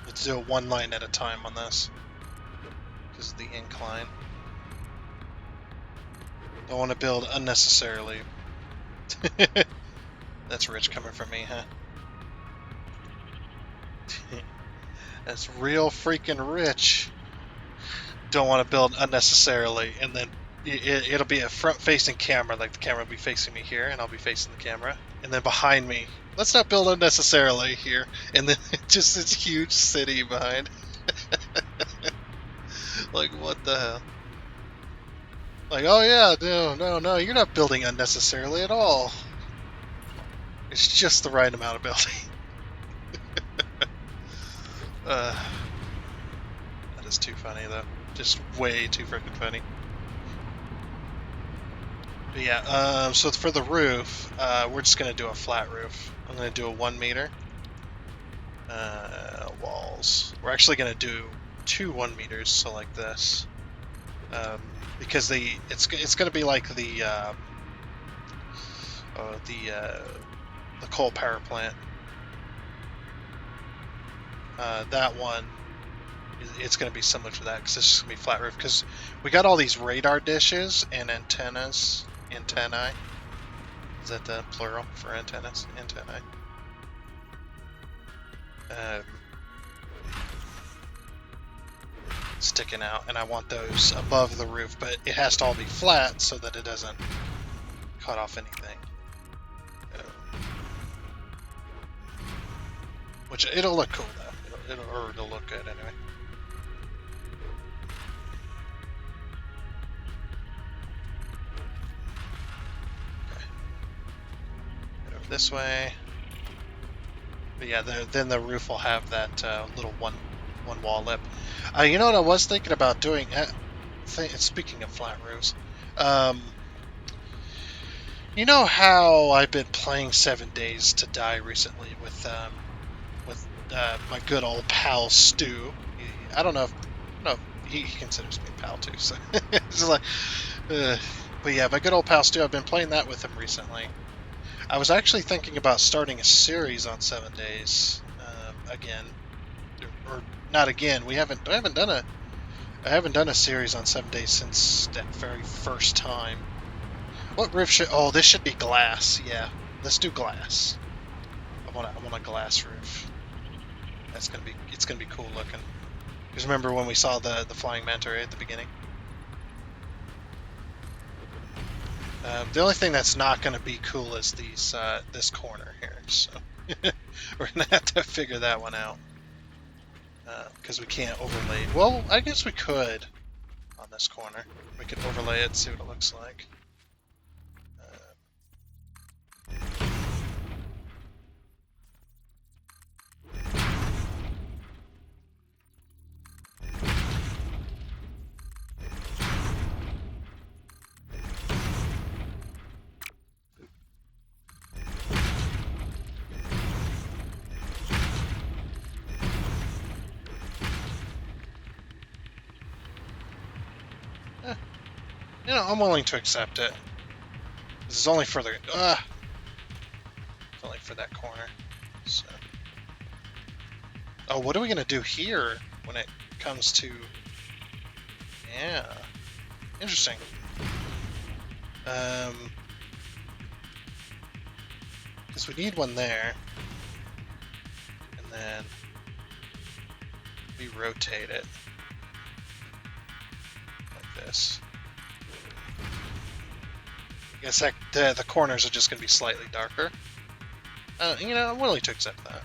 Let's do it 1 line at a time on this. Because of the incline. Don't want to build unnecessarily. That's rich coming from me, huh? That's real freaking rich. Don't want to build unnecessarily, and then it'll be a front-facing camera, like the camera will be facing me here, and I'll be facing the camera. And then behind me, let's not build unnecessarily here. And then just this huge city behind. Like, what the hell? Like, oh yeah, no, you're not building unnecessarily at all. It's just the right amount of building. That is too funny, though. Just way too freaking funny. But yeah, so for the roof, we're just going to do a flat roof. I'm going to do a 1 meter. Walls. We're actually going to do 2 1 meters, so like this. Because it's going to be like the coal power plant. That one, it's going to be similar to that because it's just going to be flat roof. Because we got all these radar dishes and antennae. Is that the plural for antennas? Antennae. sticking out, and I want those above the roof, but it has to all be flat so that it doesn't cut off anything. Which it'll look cool though. It'll look good anyway. Okay. Get over this way. But yeah, then the roof will have that little one wall lip. You know what I was thinking about doing? Speaking of flat roofs, you know how I've been playing 7 Days to Die recently with my good old pal Stu. I don't know if he considers me a pal too. So it's like, but yeah, my good old pal Stu. I've been playing that with him recently. I was actually thinking about starting a series on 7 Days again, or not again. I haven't done a series on 7 Days since that very first time. What roof should? Oh, this should be glass. Yeah, let's do glass. I want a glass roof. It's gonna be cool looking. Because remember when we saw the flying manta ray at the beginning? The only thing that's not going to be cool is this corner here. So we're going to have to figure that one out. Because we can't overlay. Well, I guess we could on this corner. We could overlay it, see what it looks like. You know, I'm willing to accept it. This is only for the... it's only for that corner. So. Oh, what are we going to do here when it comes to... Yeah. Interesting. Because we need one there. And then... we rotate it. Like this. I guess the corners are just going to be slightly darker. You know, I'm willing to accept that.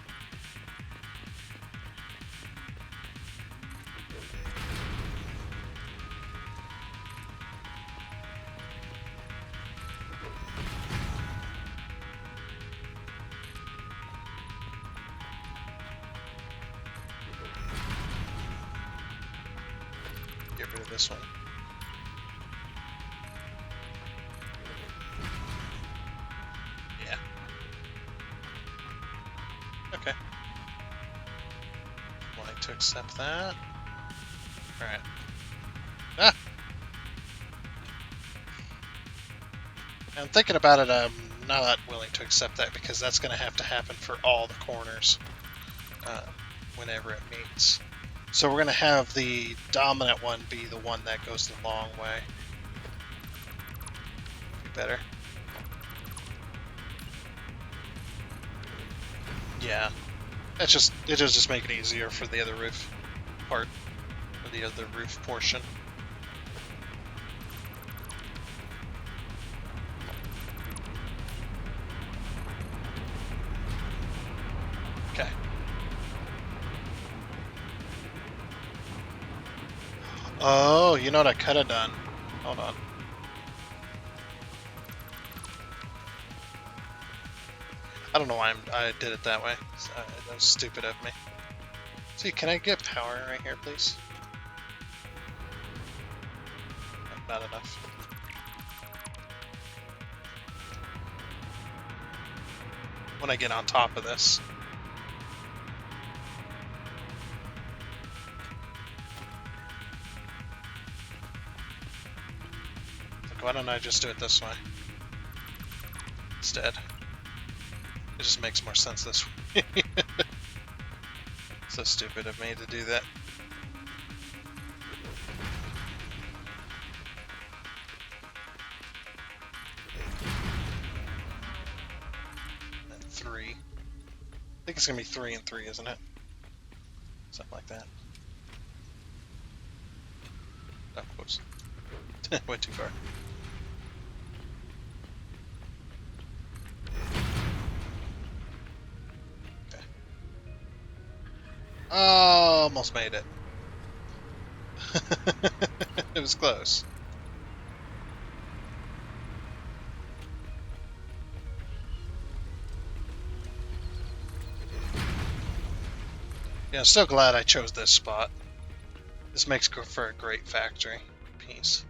Get rid of this one. Okay. Willing to accept that. Alright. Ah! I'm thinking about it, I'm not willing to accept that because that's going to have to happen for all the corners whenever it meets. So we're going to have the dominant one be the one that goes the long way. Be better. Yeah, it'll just make it easier for the other roof part, or the other roof portion. Okay. Oh, you know what I could have done? Hold on. I don't know why I did it that way. That was stupid of me. See, can I get power right here, please? Not enough. When I get on top of this. Like, why don't I just do it this way instead? It just makes more sense this way. So stupid of me to do that. And 3. I think it's going to be 3 and 3, isn't it? Something like that. Whoops. Went too far. Okay. Oh, almost made it. It was close. Yeah, I'm still glad I chose this spot. This makes for a great factory piece.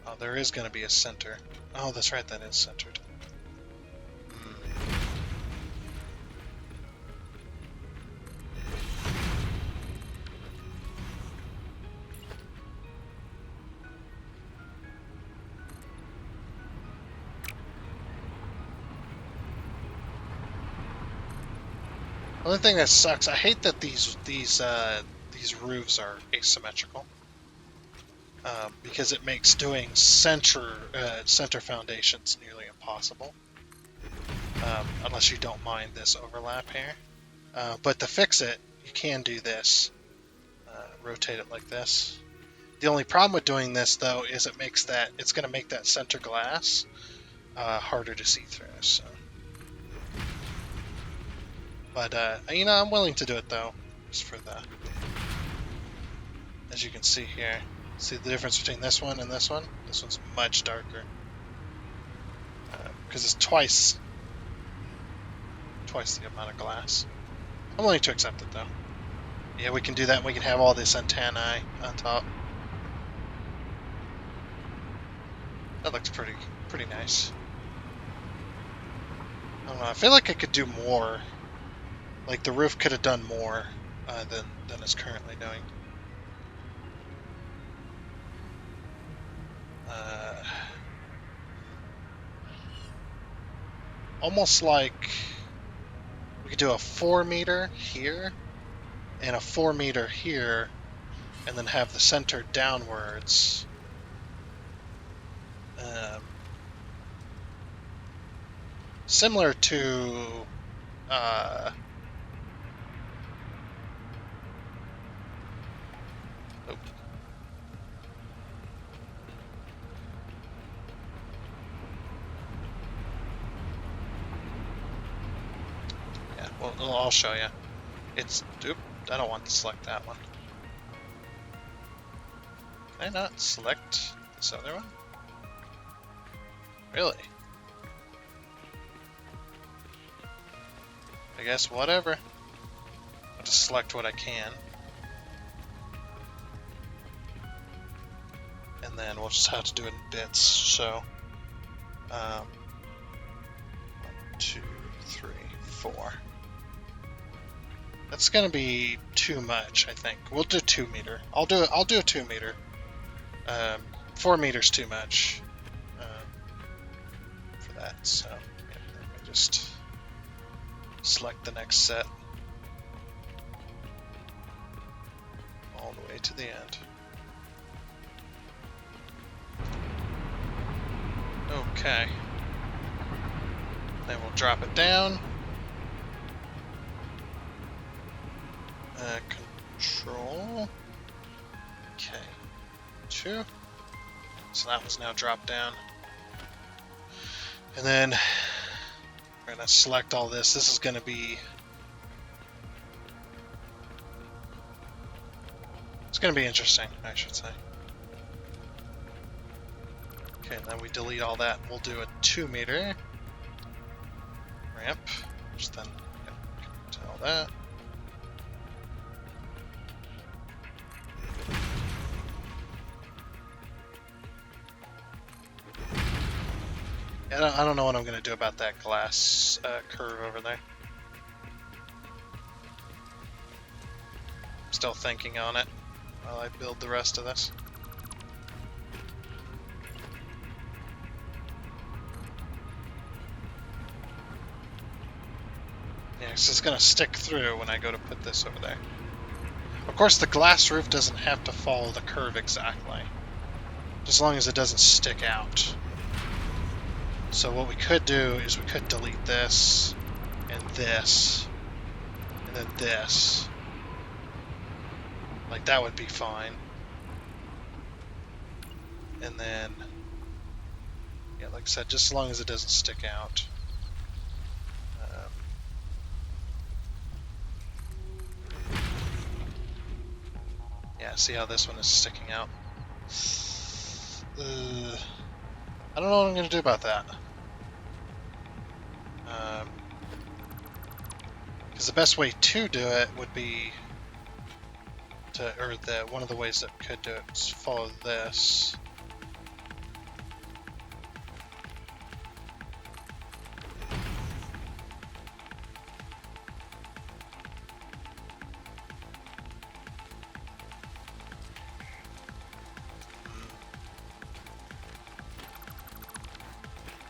Oh, there is going to be a center. Oh, that's right, that is centered. Only thing that sucks, I hate that these roofs are asymmetrical, because it makes doing center foundations nearly impossible, unless you don't mind this overlap here. But to fix it, you can do this. Rotate it like this. The only problem with doing this, though, is it's going to make that center glass harder to see through. So. But, I'm willing to do it, though, just for the... As you can see here, see the difference between this one and this one? This one's much darker. Because it's twice the amount of glass. I'm willing to accept it, though. Yeah, we can do that, and we can have all this antennae on top. That looks pretty nice. I don't know, I feel like I could do more. Like, the roof could have done more than it's currently doing. Almost like we could do a 4 meter here and a 4 meter here, and then have the center downwards. Similar to well, I'll show you. I don't want to select that one. Can I not select this other one? Really? I guess whatever. I'll just select what I can. And then we'll just have to do it in bits. So, 1, 2, 3, 4. That's gonna be too much, I think. We'll do 2 meter. I'll do a 2 meter. 4 meters too much for that. So let me just select the next set all the way to the end. Okay. Then we'll drop it down. Control. Okay. 2. So that was now dropped down. And then we're going to select all this. This is going to be... It's going to be interesting, I should say. Okay, and then we delete all that. We'll do a 2 meter ramp. Just then tell that. I don't know what I'm going to do about that glass curve over there. I'm still thinking on it while I build the rest of this. Yeah, 'cause it's going to stick through when I go to put this over there. Of course, the glass roof doesn't have to follow the curve exactly, just as long as it doesn't stick out. So what we could do is we could delete this and this, And then this. Like, that would be fine. And then, yeah, like I said, just as long as it doesn't stick out. Yeah, see how this one is sticking out? I don't know what I'm going to do about that. Because the best way to do it would be to, or one of the ways that could do it is follow this.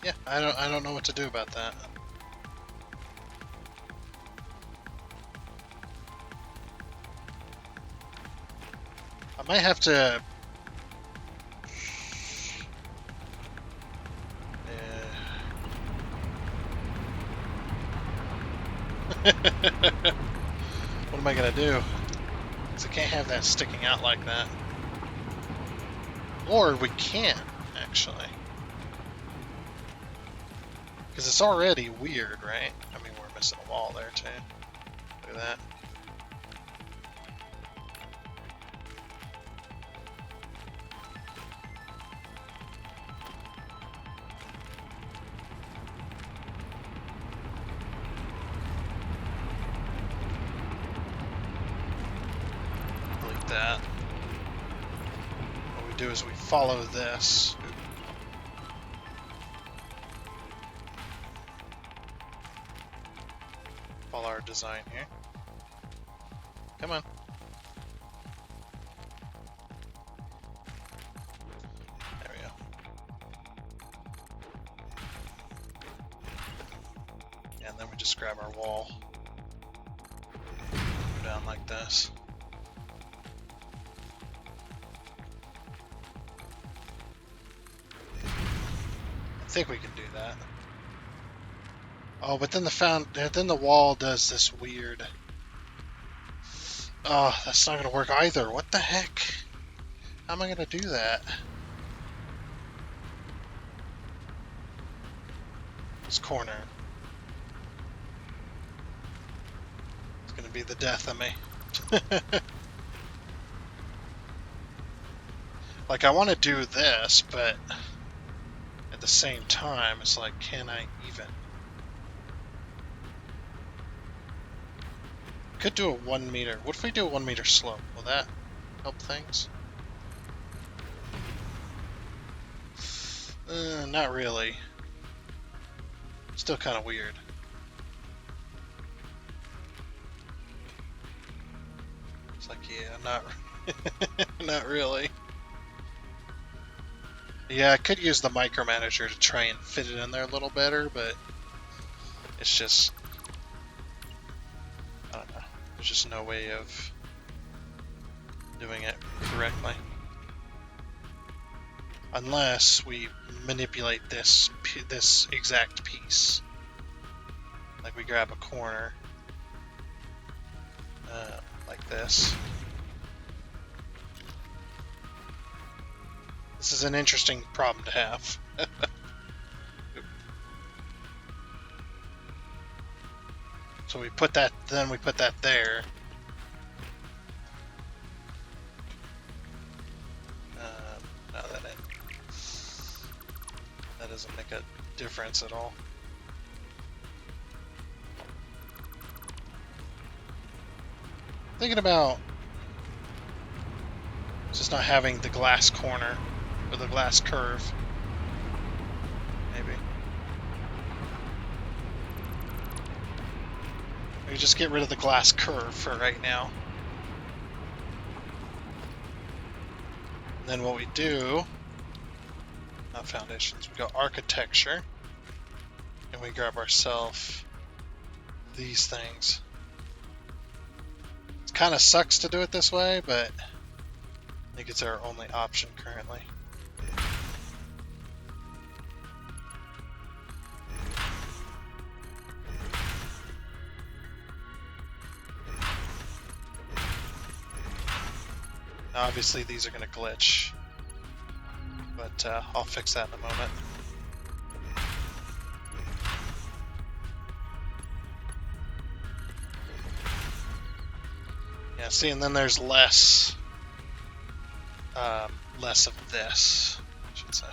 Yeah, I don't know what to do about that. I might have to. What am I gonna do? Because I can't have that sticking out like that. Or we can, actually. Because it's already weird, right? I mean, we're missing a wall there, too. Look at that. Delete that. What we do is we follow this. Follow our design here. Come on. There we go. And then we just grab our wall. Go down like this. I think we can do that. Oh, but then the wall does this weird. Oh, that's not gonna work either. What the heck? How am I gonna do that? This corner. It's gonna be the death of me. Like, I want to do this, but at the same time, it's like, can I even? Could do a 1 meter. What if we do a 1 meter slope? Will that help things? Not really. Still kind of weird. It's like, yeah, not really. Yeah, I could use the micromanager to try and fit it in there a little better, but it's just, I don't know. There's just no way of doing it correctly. Unless we manipulate this exact piece. Like we grab a corner, like this. This is an interesting problem to have. So we put that, then we put that there. No, that doesn't make a difference at all. Thinking about just not having the glass corner or the glass curve. Maybe. We just get rid of the glass curve for right now. And then what we do, not foundations, we go architecture, and we grab ourselves these things. It kind of sucks to do it this way, but I think it's our only option currently. Obviously these are going to glitch, but I'll fix that in a moment. Yeah, see, and then there's less of this, I should say.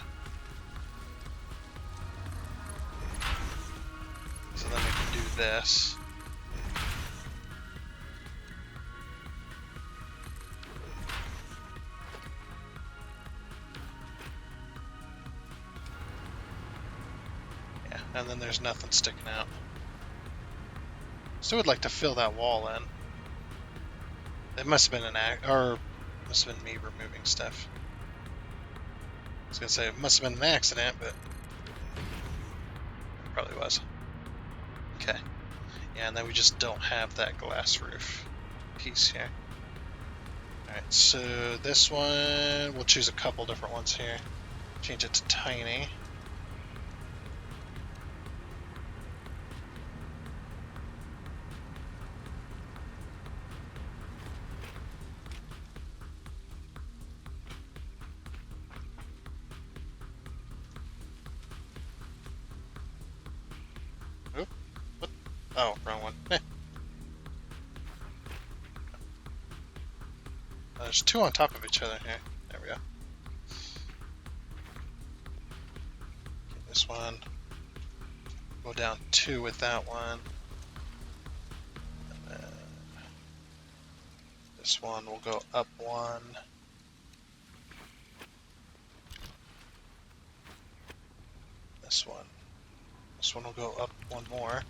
So then we can do this. Yeah, and then there's nothing sticking out. Still would like to fill that wall in. It must have been must have been me removing stuff. I was gonna say it must have been an accident, but it probably was. Okay. Yeah, and then we just don't have that glass roof piece here. Alright, so this one, we'll choose a couple different ones here. Change it to tiny. Oop, what? Oh, wrong one. There's two on top of each other here. There we go. Okay, this one. Go down 2 with that one. And then this one will go up 1. This one. This one will go up 1 more.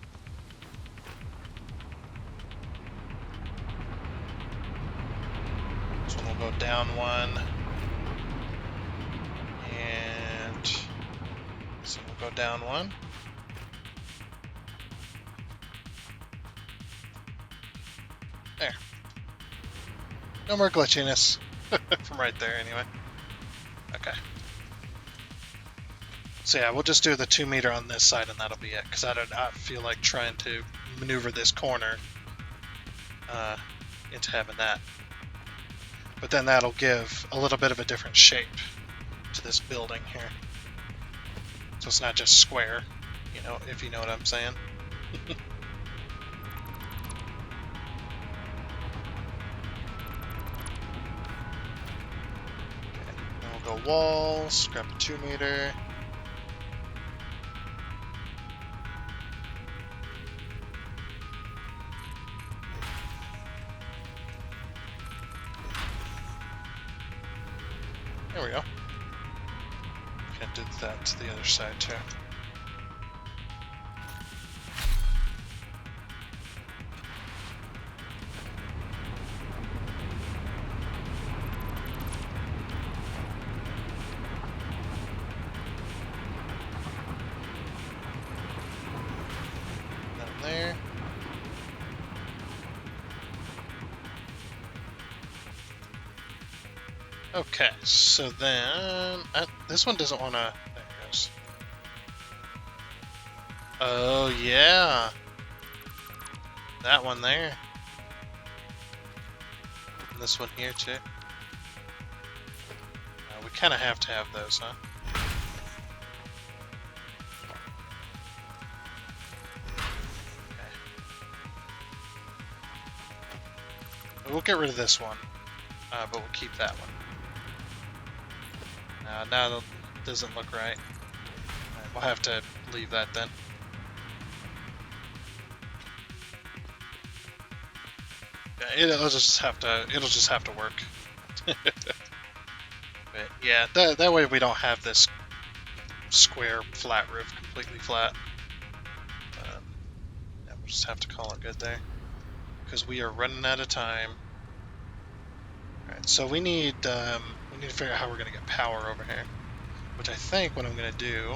This one will go down 1. And this one will go down 1. There. No more glitchiness. From right there, anyway. Okay. So yeah, we'll just do the 2 meter on this side and that'll be it. Because I do not feel like trying to maneuver this corner into having that. But then that'll give a little bit of a different shape to this building here. So it's not just square, you know, if you know what I'm saying. Okay, then we'll go walls, grab a 2 meter. There we go. Can do that to the other side too. Down there. Okay, so then this one doesn't want to. There it goes. Oh yeah, that one there. And this one here too. We kind of have to have those, huh? Okay. We'll get rid of this one, but we'll keep that one. Now that doesn't look right. We'll have to leave that then. Yeah, it'll just have to work. But yeah, that way we don't have this square flat roof completely flat. Yeah, we'll just have to call it good there because we are running out of time. All right, so we need to figure out how we're going to get power over here, which I think what I'm going to do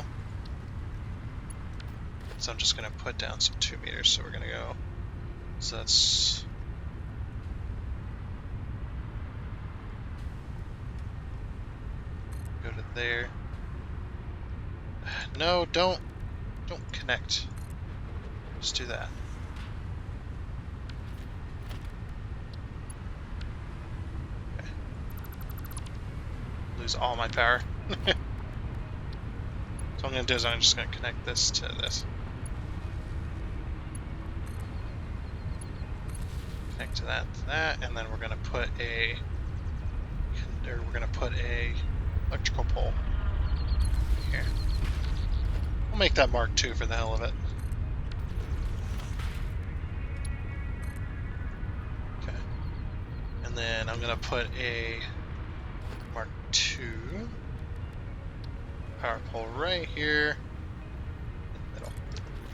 is I'm just going to put down some 2 meters. So we're going to go, so that's go to there. No, don't connect. Just do that. lose all my power. So what I'm going to do is I'm just going to connect this to this. Connect to that, and then we're going to put a electrical pole here. We'll make that Mark II for the hell of it. Okay. And then I'm going to put a Mark II power pole right here in the middle.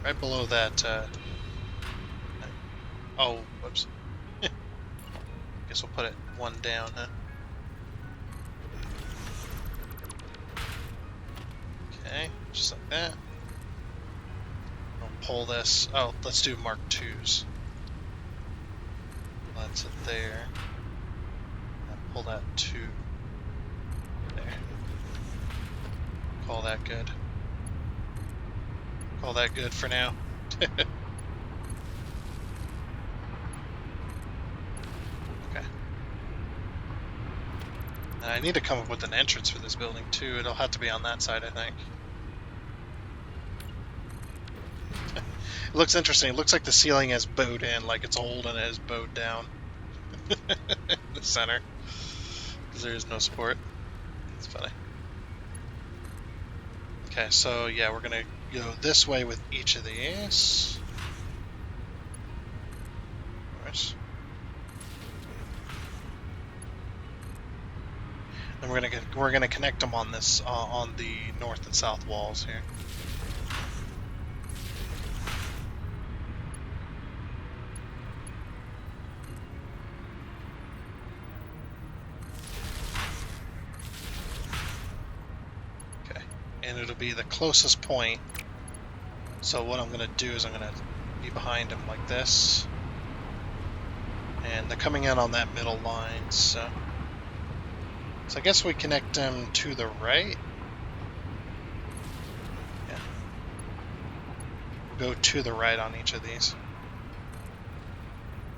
Right below that, oh, whoops. Guess we'll put it one down, huh? Okay, just like that. I'll pull this. Oh, let's do Mark IIs. That's it there. And pull that 2 there. Call that good. Call that good for now. Okay. And I need to come up with an entrance for this building too. It'll have to be on that side, I think. It looks interesting. It looks like the ceiling has bowed in, like it's old and it has bowed down. The center. Because there is no support. It's funny. Okay, so yeah, we're going to go this way with each of these. Right. And we're gonna connect them on this on the north and south walls here. Okay, and it'll be the closest point. So what I'm gonna do is I'm gonna be behind them like this, and they're coming in on that middle line. So I guess we connect them to the right. Yeah. We'll go to the right on each of these.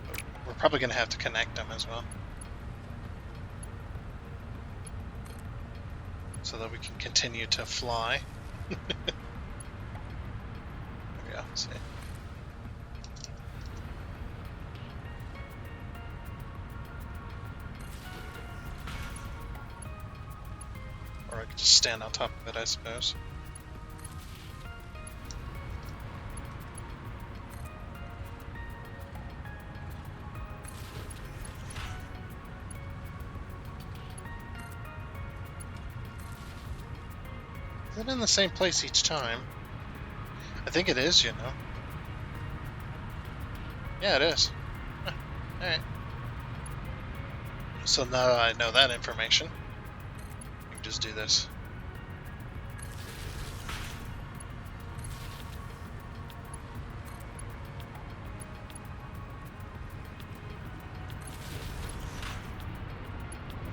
But we're probably going to have to connect them as well. So that we can continue to fly. There we go. See. Or I could just stand on top of it, I suppose. Is it in the same place each time? I think it is, you know. Yeah, it is. Huh. Alright. So now that I know that information, I can just do this.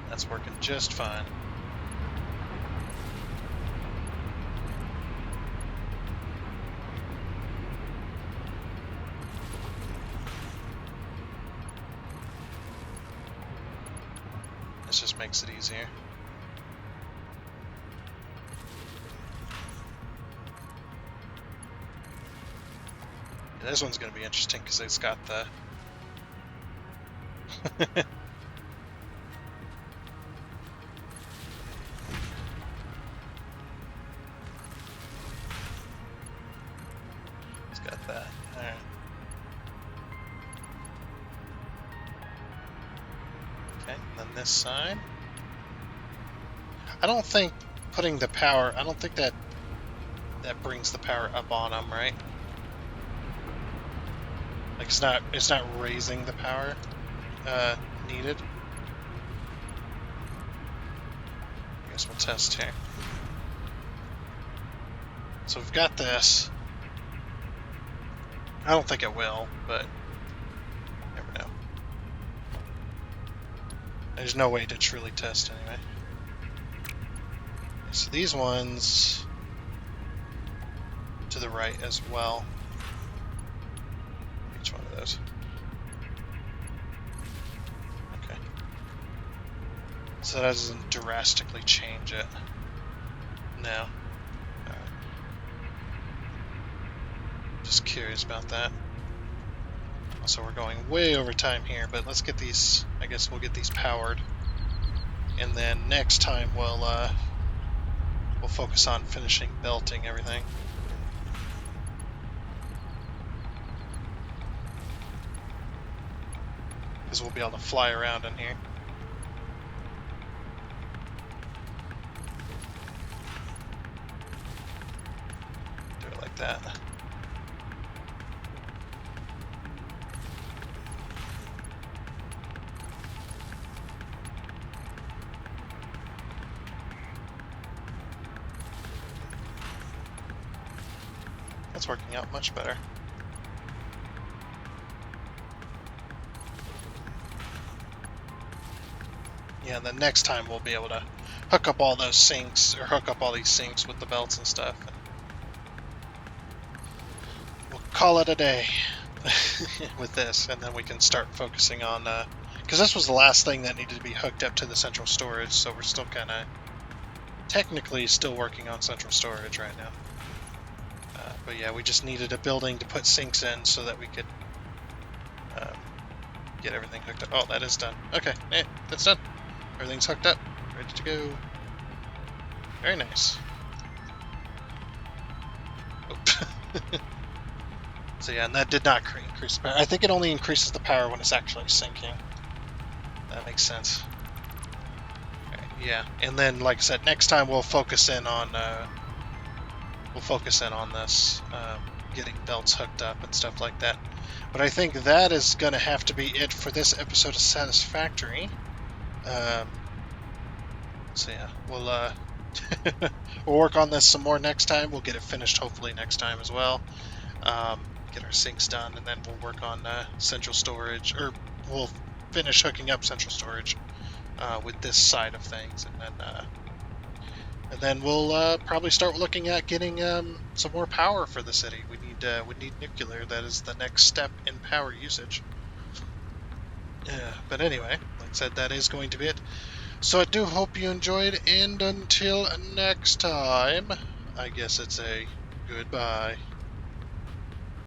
That's working just fine. This just makes it easier. Yeah, this one's going to be interesting because it's got the... It's got that. Alright. Okay, and then this side. I don't think putting the power... I don't think that brings the power up on them, right? Like it's not raising the power needed. I guess we'll test here. So we've got this. I don't think it will, but you never know. There's no way to truly test anyway. So these ones to the right as well. Each one of those. Okay. So So that doesn't drastically change it. No. Just curious about that. Also, we're going way over time here, but let's get these, I guess we'll get these powered. And then next time we'll focus on finishing belting everything. Because we'll be able to fly around in here. Do it like that. That's working out much better. Yeah, and then next time we'll be able to hook up all those sinks, or hook up all these sinks with the belts and stuff. And we'll call it a day with this, and then we can start focusing on, because this was the last thing that needed to be hooked up to the central storage, so we're still kind of technically still working on central storage right now. But yeah, we just needed a building to put sinks in so that we could get everything hooked up. Oh, that is done. Okay, that's done. Everything's hooked up, ready to go. Very nice. Oh. So yeah, and that did not increase the power. I think it only increases the power when it's actually sinking. That makes sense. Okay, yeah, and then like I said, next time we'll focus in on this, getting belts hooked up and stuff like that. But I think that is going to have to be it for this episode of Satisfactory. So yeah, we'll we'll work on this some more next time. We'll get it finished hopefully next time as well. Get our sinks done, and then we'll work on central storage, or we'll finish hooking up central storage with this side of things, and then we'll probably start looking at getting some more power for the city. We need nuclear. That is the next step in power usage. But anyway, like I said, that is going to be it. So I do hope you enjoyed, and until next time, I guess it's a goodbye.